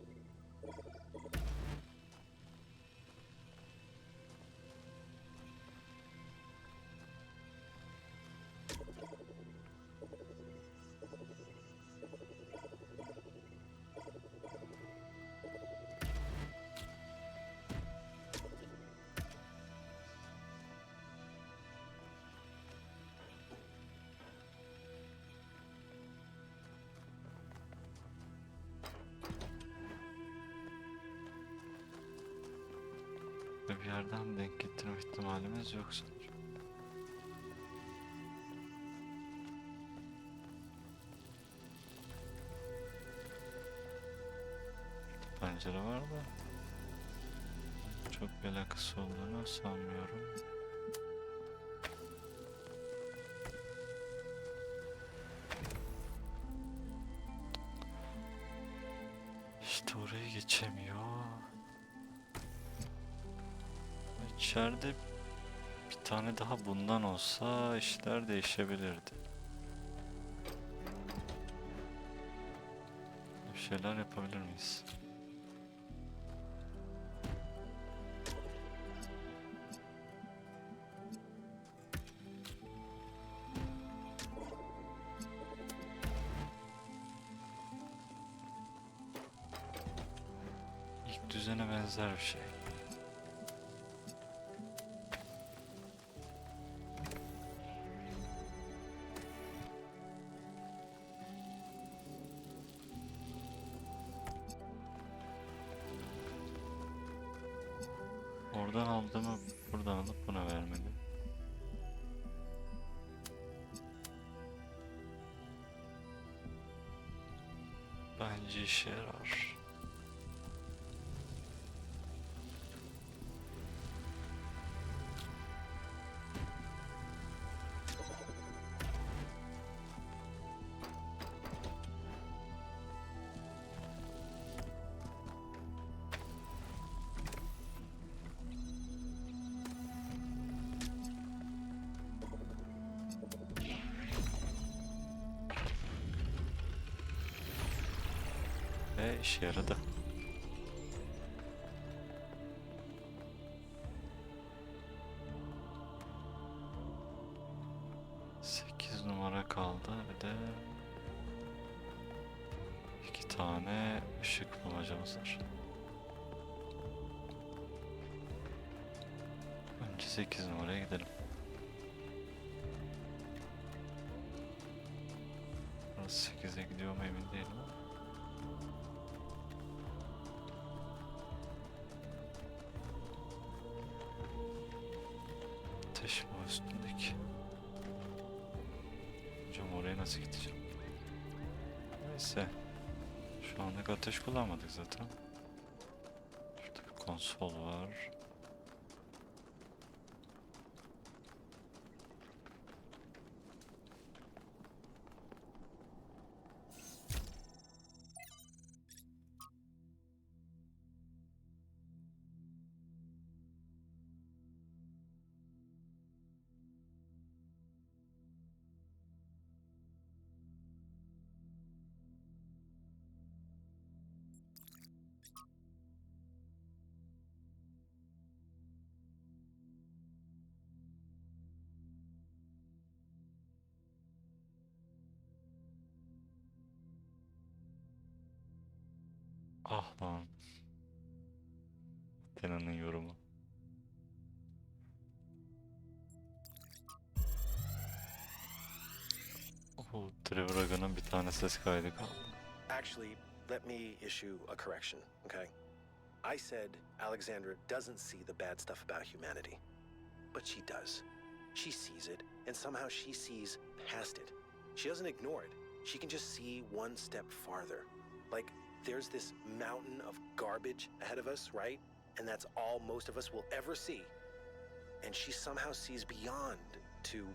Bir yerden denk getirme ihtimalimiz yok sanırım. Pencere var da çok bir alakası olduğunu sanmıyorum. İşte oraya geçemiyor. İçeride bir tane daha bundan olsa işler değişebilirdi. Bir şeyler yapabilir miyiz? İlk düzene benzer bir şey. Oradan aldığımı buradan alıp buna vermeli. Bence işe yarar. Ve işe yaradı. Sekiz numara kaldı. Bir de iki tane ışık bulmacamız var. Önce 8 numaraya gidelim. Burası 8'e gidiyor mu emin değilim ama. Ateş mi o üstündeki? Hocam oraya nasıl gideceğim? Neyse. Şu anlık ateş kullanmadık zaten. Şurada bir konsol var. Ah lan. Tena'nın yorumu. Oh, Trevor'ın bir tane ses kaydı kaldı. Actually, let me issue a correction, okay? I said Alexandra doesn't see the bad stuff about humanity. But she does. She sees it, and somehow she sees past it. She doesn't ignore it. She can just see one step farther. Like, there's this mountain of garbage ahead of us, right? And that's all most of us will ever see. And she somehow sees beyond to,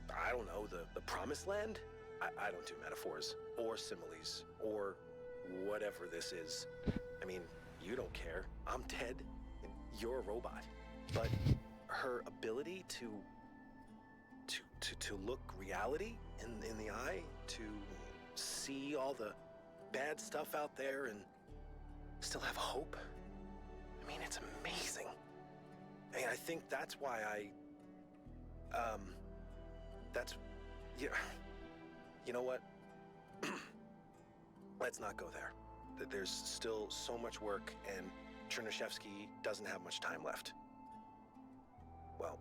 I don't know, the promised land? I don't do metaphors or similes or whatever this is. I mean, you don't care. I'm dead. And you're a robot. But her ability to look reality in the eye, to see all the bad stuff out there and still have hope. I mean, it's amazing. I mean, I think that's why yeah, you know what? Let's not go there. There's still so much work, and Chernyshevsky doesn't have much time left. Well,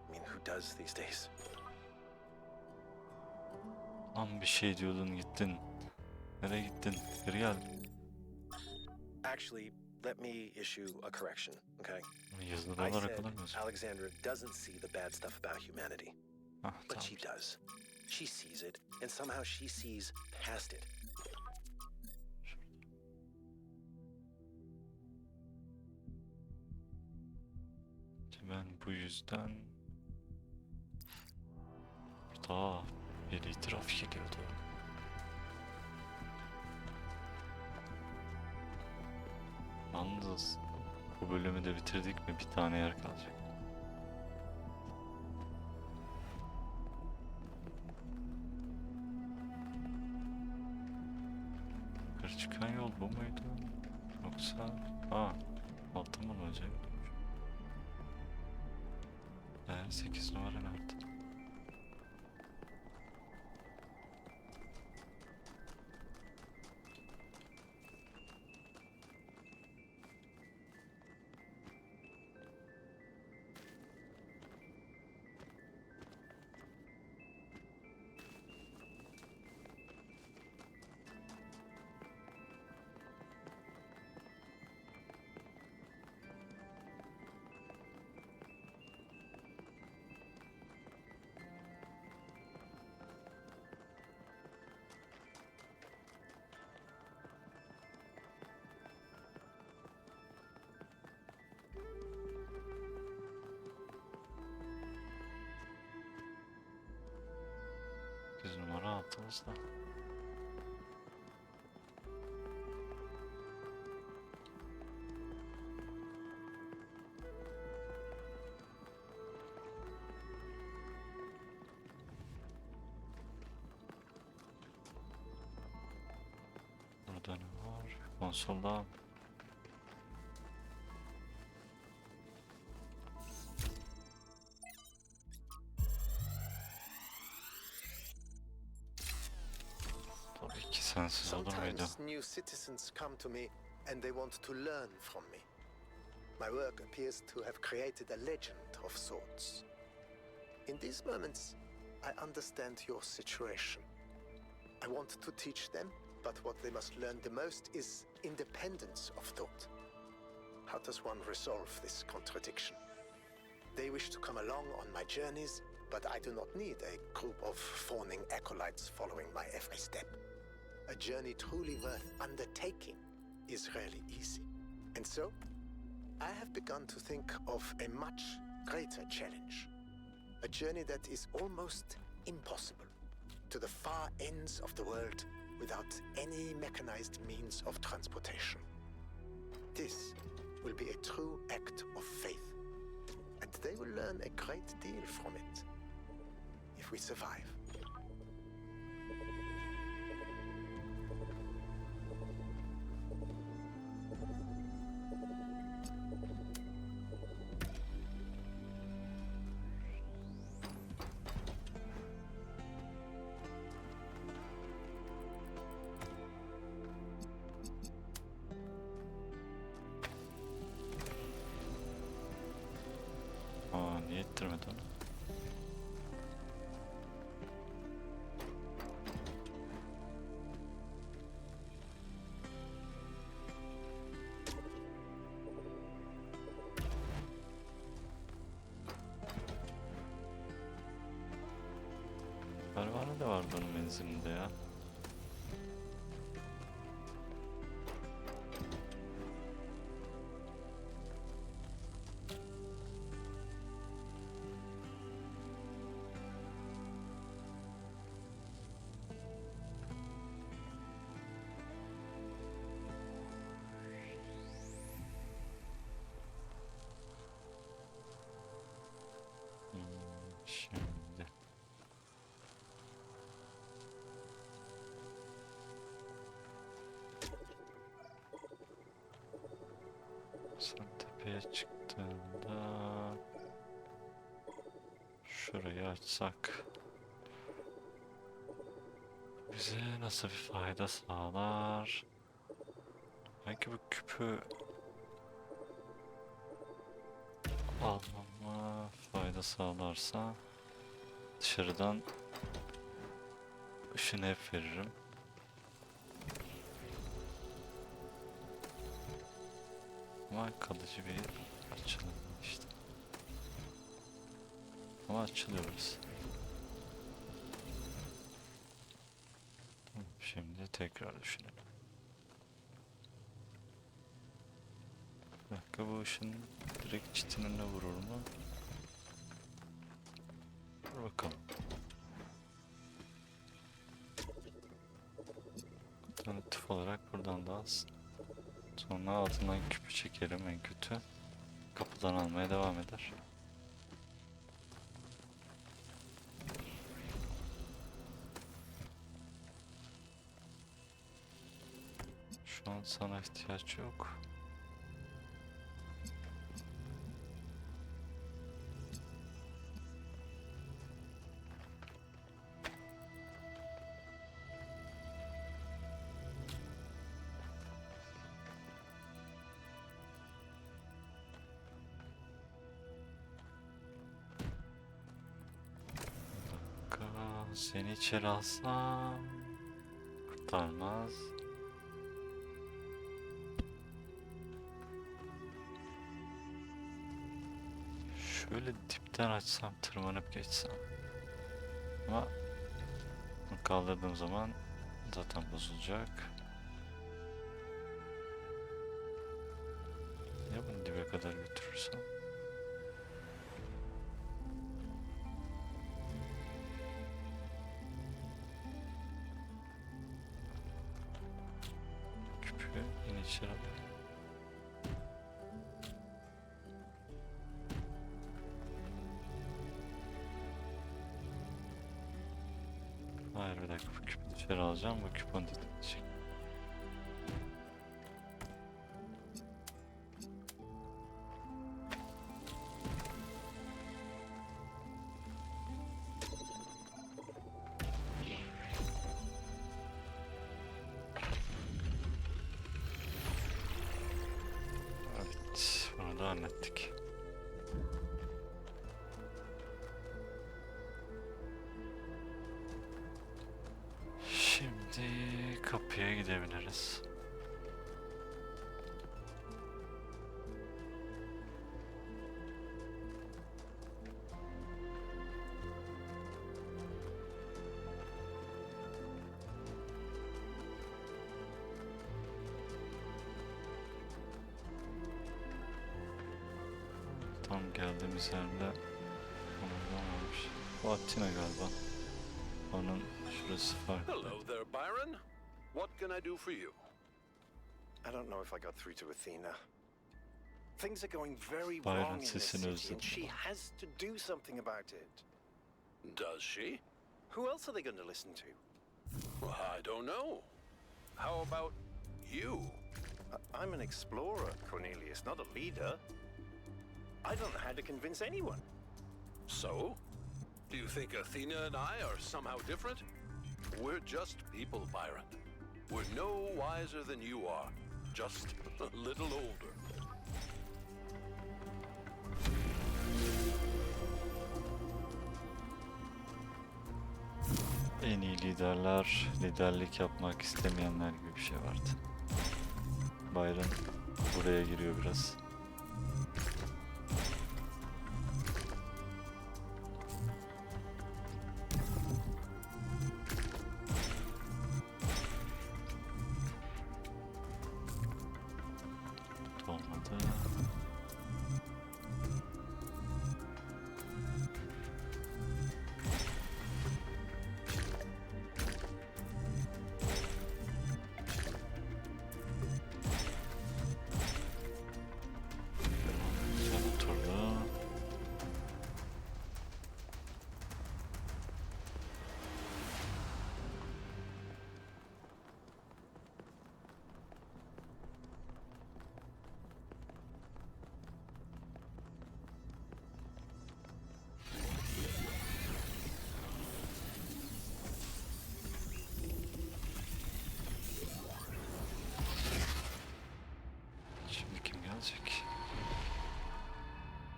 I mean, who does these days? Lan bir şey diyordun gittin. Nereye gittin? Geri gel. Actually, let me issue a correction, okay? Yazılı I olarak said alamıyorsun. Alexandra doesn't see the bad stuff about humanity, Ah, but tamam. she does. She sees it, and somehow she sees past it. Ben bu yüzden daha bir itiraf geliyordu. Yalnız bu bölümü de bitirdik mi bir tane yer kalacak. Yukarı çıkan yol bu muydu? Yoksa... altın mı olacak? 8 numara nerede? Numara altımızda. Burada ne var? Konsolda. Tabii ki sensiz olur muydu? Sometimes new citizens come to me and they want to learn from me. My work appears to have created a legend of sorts. In these moments, I understand your situation. I want to teach them, but what they must learn the most is independence of thought. How does one resolve this contradiction? They wish to come along on my journeys, but I do not need a group of fawning acolytes following my every step. A journey truly worth undertaking is rarely easy. And so, I have begun to think of a much greater challenge. A journey that is almost impossible, to the far ends of the world without any mechanized means of transportation. This will be a true act of faith, and they will learn a great deal from it, if we survive. Niye ettirmedi onu? Pervane de vardı onun menzilinde ya. tepeye çıktığında şurayı açsak bize nasıl bir fayda sağlar? Belki bu küpü almama fayda sağlarsa dışarıdan ışını hep veririm. Ama kalıcı bir açılım işte. Ama açılıyoruz. Şimdi tekrar düşünelim. Bir dakika, bu ışın direkt çitin önüne vurur mu? Dur bakalım. Alternatif olarak buradan da alsın. Sonra altından küpü çekerim en kötü. Kapıdan almaya devam eder. Şu an sana ihtiyaç yok. Seni içeri alsam kurtarmaz. Şöyle dipten açsam, tırmanıp geçsem. Ama kaldırdığım zaman zaten bozulacak. Ya bunu dibe kadar götürürsem? Yine içeri alalım. Hayır, bir dakika, bu küpü dışarı alacağım, bu küp onu tetiklenecek. Bunu da hallettik. Şimdi kapıya gidebiliriz. Tam geldiğimiz yerde olmamış. Bu Atina galiba. Onun şurası farklı. Hello there, Byron. What can I do for you? I don't know if I got through to Athena. Things are going very Byron wrong in this sesini city, özledim. and she has to do something about it. Does she? Who else are they going to listen to? Well, I don't know. How about you? I'm an explorer, Cornelius, not a leader. I don't know how to convince anyone. So? Do you think Athena and I are somehow different? We're just people, Byron. We're no wiser than you are, just a little older. En iyi liderler, liderlik yapmak istemeyenler gibi bir şey vardı. Byron buraya giriyor biraz. Olmadı.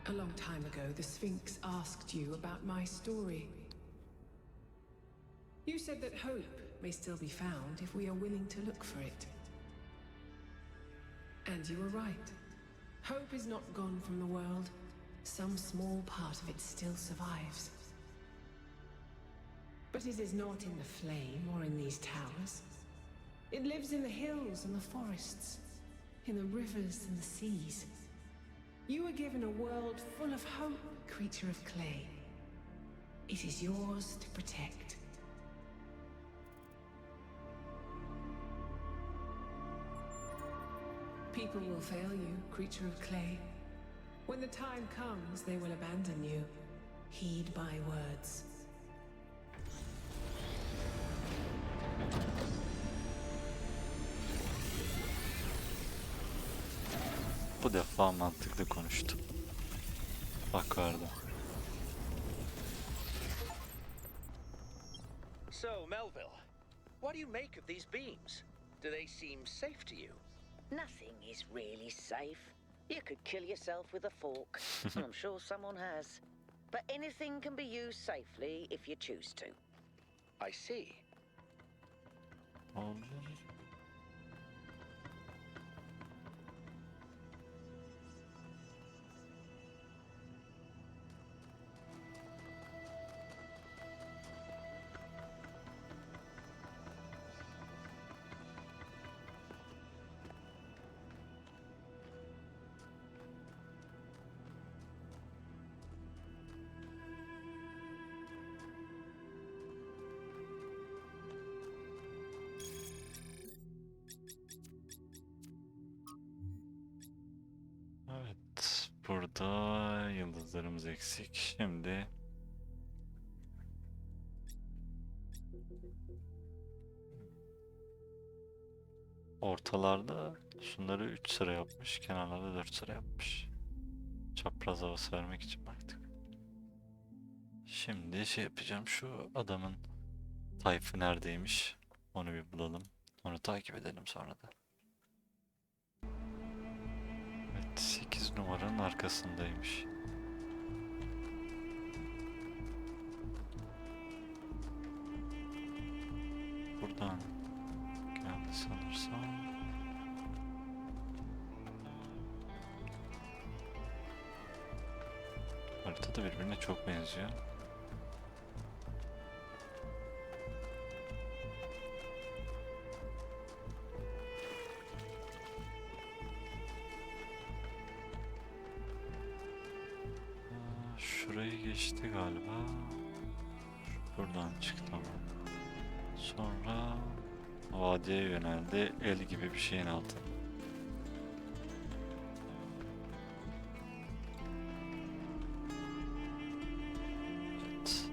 A long time ago, the Sphinx asked you about my story. You said that hope may still be found if we are willing to look for it. And you were right. Hope is not gone from the world. Some small part of it still survives. But it is not in the flame or in these towers. It lives in the hills and the forests, in the rivers and the seas. You were given a world full of hope, creature of clay. It is yours to protect. People will fail you, creature of clay. When the time comes, they will abandon you. Heed my words. Bu defa mantıklı konuştum. Bak verdim. So, Melville, what do you make of these beams? Do they seem safe to you? Nothing is really safe. You could kill yourself with a fork, and I'm sure someone has. But anything can be used safely if you choose to. I see. Evet, burada yıldızlarımız eksik. Şimdi ortalarda şunları 3 sıra yapmış, kenarlarda 4 sıra yapmış. Çapraz havası vermek için baktık. Şimdi şey yapacağım, şu adamın tayfı neredeymiş onu bir bulalım. Onu takip edelim sonra da. Evet, 8 numaranın arkasındaymış. Buradan geldi sanırsam. Harita da birbirine çok benziyor. Şurayı geçti galiba. Buradan çıktı ama. Sonra vadiye yöneldi. El gibi bir şeyin altında. Evet.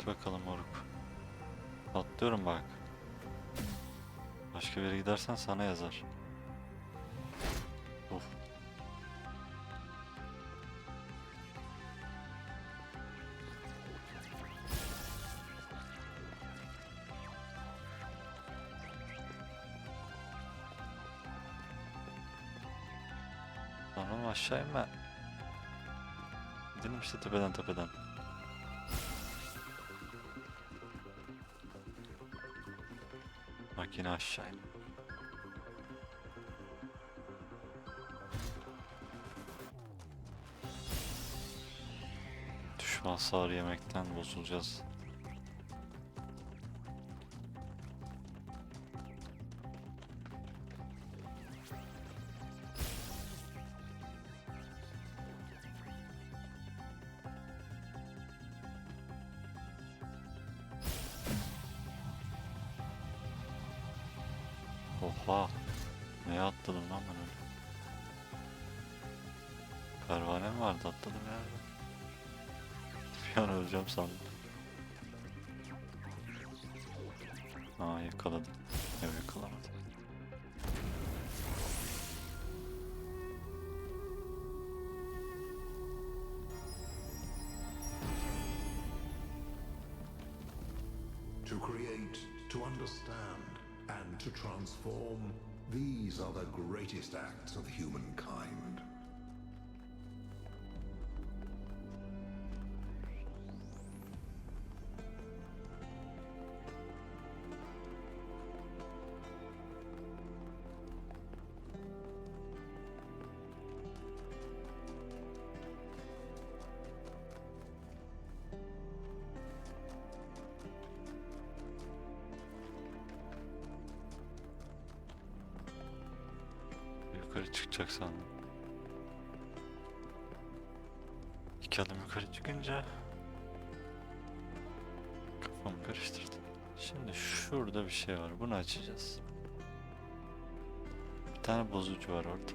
Bakalım moruk. Atlıyorum bak. Başka bir yere gidersen sana yazar. Of. Lan oğlum aşağı inme. Gidelim işte tepeden tepeden. Bak yine aşağı in. Düşman sağır yemekten bozulacağız. Oha! Neye atladım lan ben öyle? Pervane mi vardı, atladım yerde? Bir an öleceğim sandım. Aa, yakaladım. Yok, yakalamadım. To create, to understand, and to transform, these are the greatest acts of humankind. Yukarı çıkacak sandım. 2 adım yukarı çıkınca kafamı karıştırdı. Şimdi şurada bir şey var. Bunu açacağız. Bir tane bozucu var orada.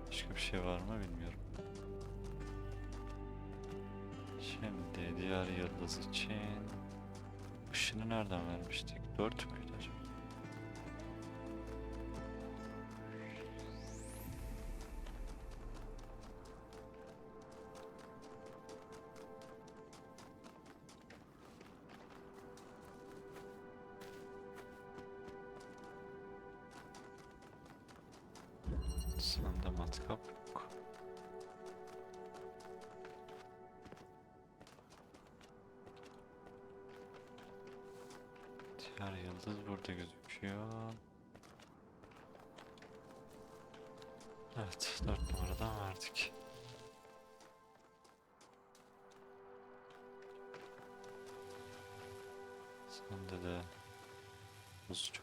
Başka bir şey var mı bilmiyorum. Şimdi diğer yıldız için ışını nereden vermiştik? 4 müydü acaba? Sende matkap yok. Diğer yıldız burada gözüküyor. Evet, 4 numaradan verdik. Sende de bozucu.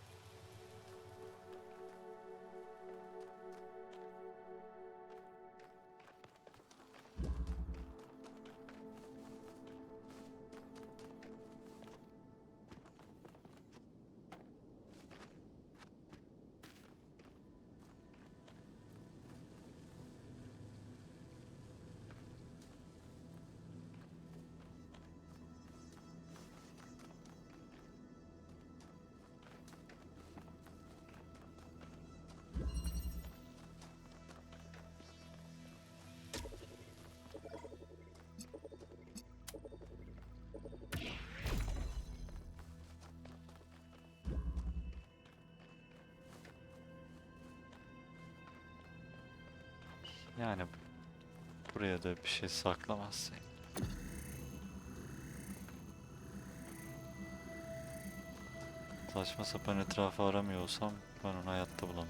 Yani buraya da bir şey saklamazsın. Saçma sapan etrafı aramıyorsam ben onu hayatta bulamam.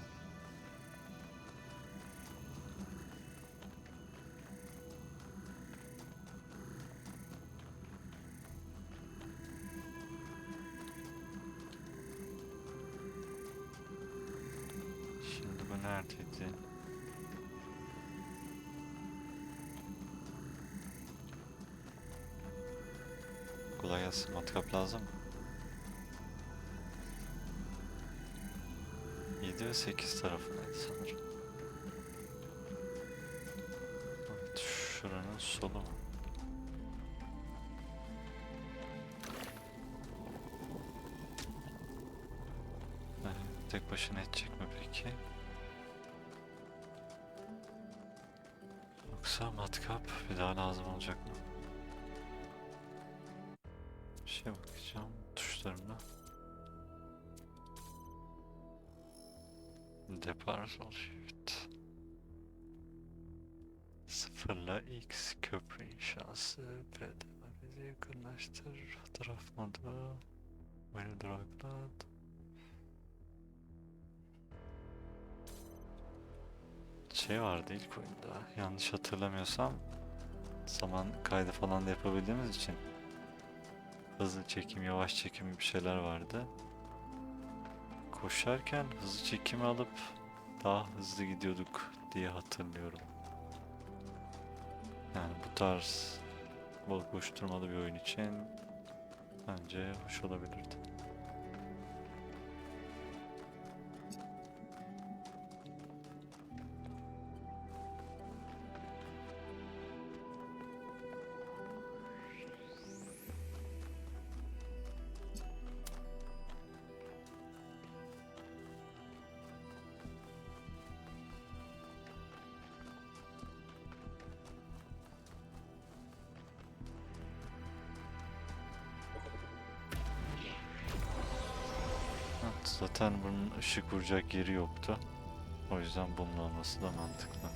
Şimdi bu neredeydi? Kolay gelsin. Matkap lazım mı? 7 ve 8 tarafındaydı sanırım. Evet, şuranın solu mu? Tek başına edecek mi peki? Yoksa matkap bir daha lazım olacak mı? Bir şeye bakacağım tuşlarına. Depar sol shift. Sıfırla X köprü inşası. Pedal bizi yakınlaştır. Fotoğraf modu. Oyunu duraklat. Şey vardı ilk oyunda. Yanlış hatırlamıyorsam zaman kaydı falan da yapabildiğimiz için hızlı çekim, yavaş çekim bir şeyler vardı. Koşarken hızlı çekimi alıp daha hızlı gidiyorduk diye hatırlıyorum. Yani bu tarz bol koşturmalı bir oyun için bence hoş olabilirdi. Zaten bunun ışık vuracak yeri yoktu. O yüzden bunun olması da mantıklı.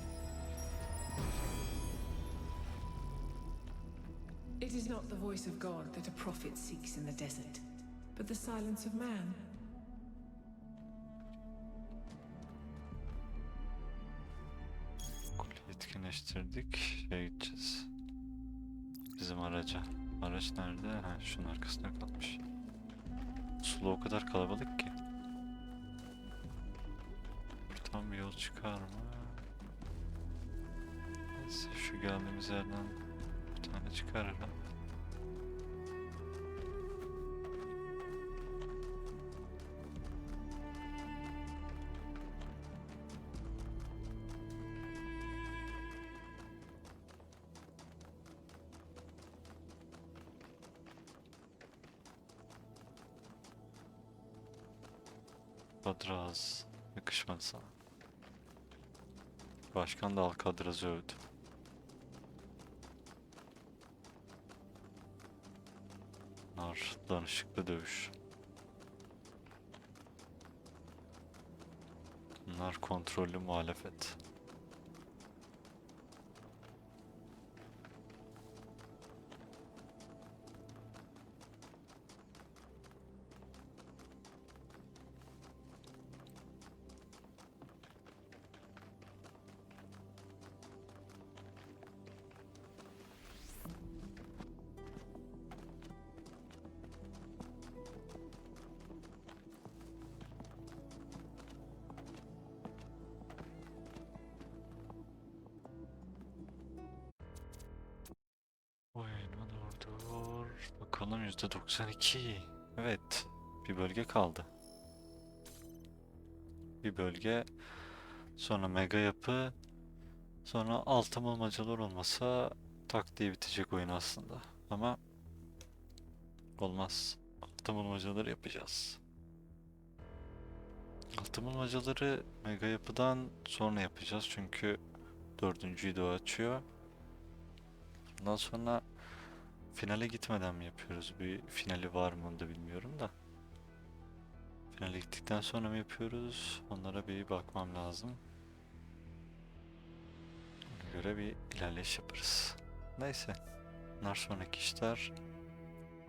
It is not the voice of God that a prophet seeks in the desert, but the silence of man. Kuleyi etkinleştirdik. Şeye gideceğiz. Bizim araca. Araç nerede? Ha, şunun arkasında kalmış. Sulu o kadar kalabalık ki. Buradan bir yol çıkar mı? Neyse şu geldiğimiz yerden bir tane çıkar herhalde. Kadraz yakışmadı sana. Başkan da Alkadraz'ı övdü. Bunlar danışıklı dövüş. Bunlar kontrollü muhalefet. Oyunu durdur. Bakalım %92. Evet. Bir bölge kaldı. Bir bölge. Sonra mega yapı. Sonra altın bulmacalar olmasa tak diye bitecek oyun aslında. Ama olmaz. Altın bulmacaları yapacağız. Altın bulmacaları mega yapıdan sonra yapacağız. Çünkü dördüncüyü de o açıyor. Ondan sonra finale gitmeden mi yapıyoruz? Bir finali var mı onu da bilmiyorum da. Finale gittikten sonra mı yapıyoruz? Onlara bir bakmam lazım. Ona göre bir ilerleyiş yaparız. Neyse. Bunlar sonraki işler.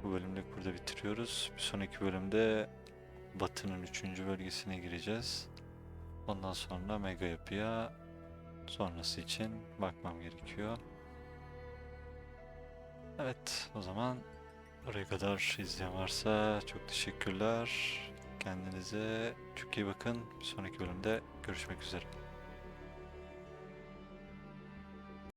Bu bölümlük burada bitiriyoruz. Bir sonraki bölümde Batı'nın 3. bölgesine gireceğiz. Ondan sonra mega yapıya sonrası için bakmam gerekiyor. Evet, o zaman oraya kadar izleyen varsa çok teşekkürler. Kendinize çok iyi bakın. Bir sonraki bölümde görüşmek üzere.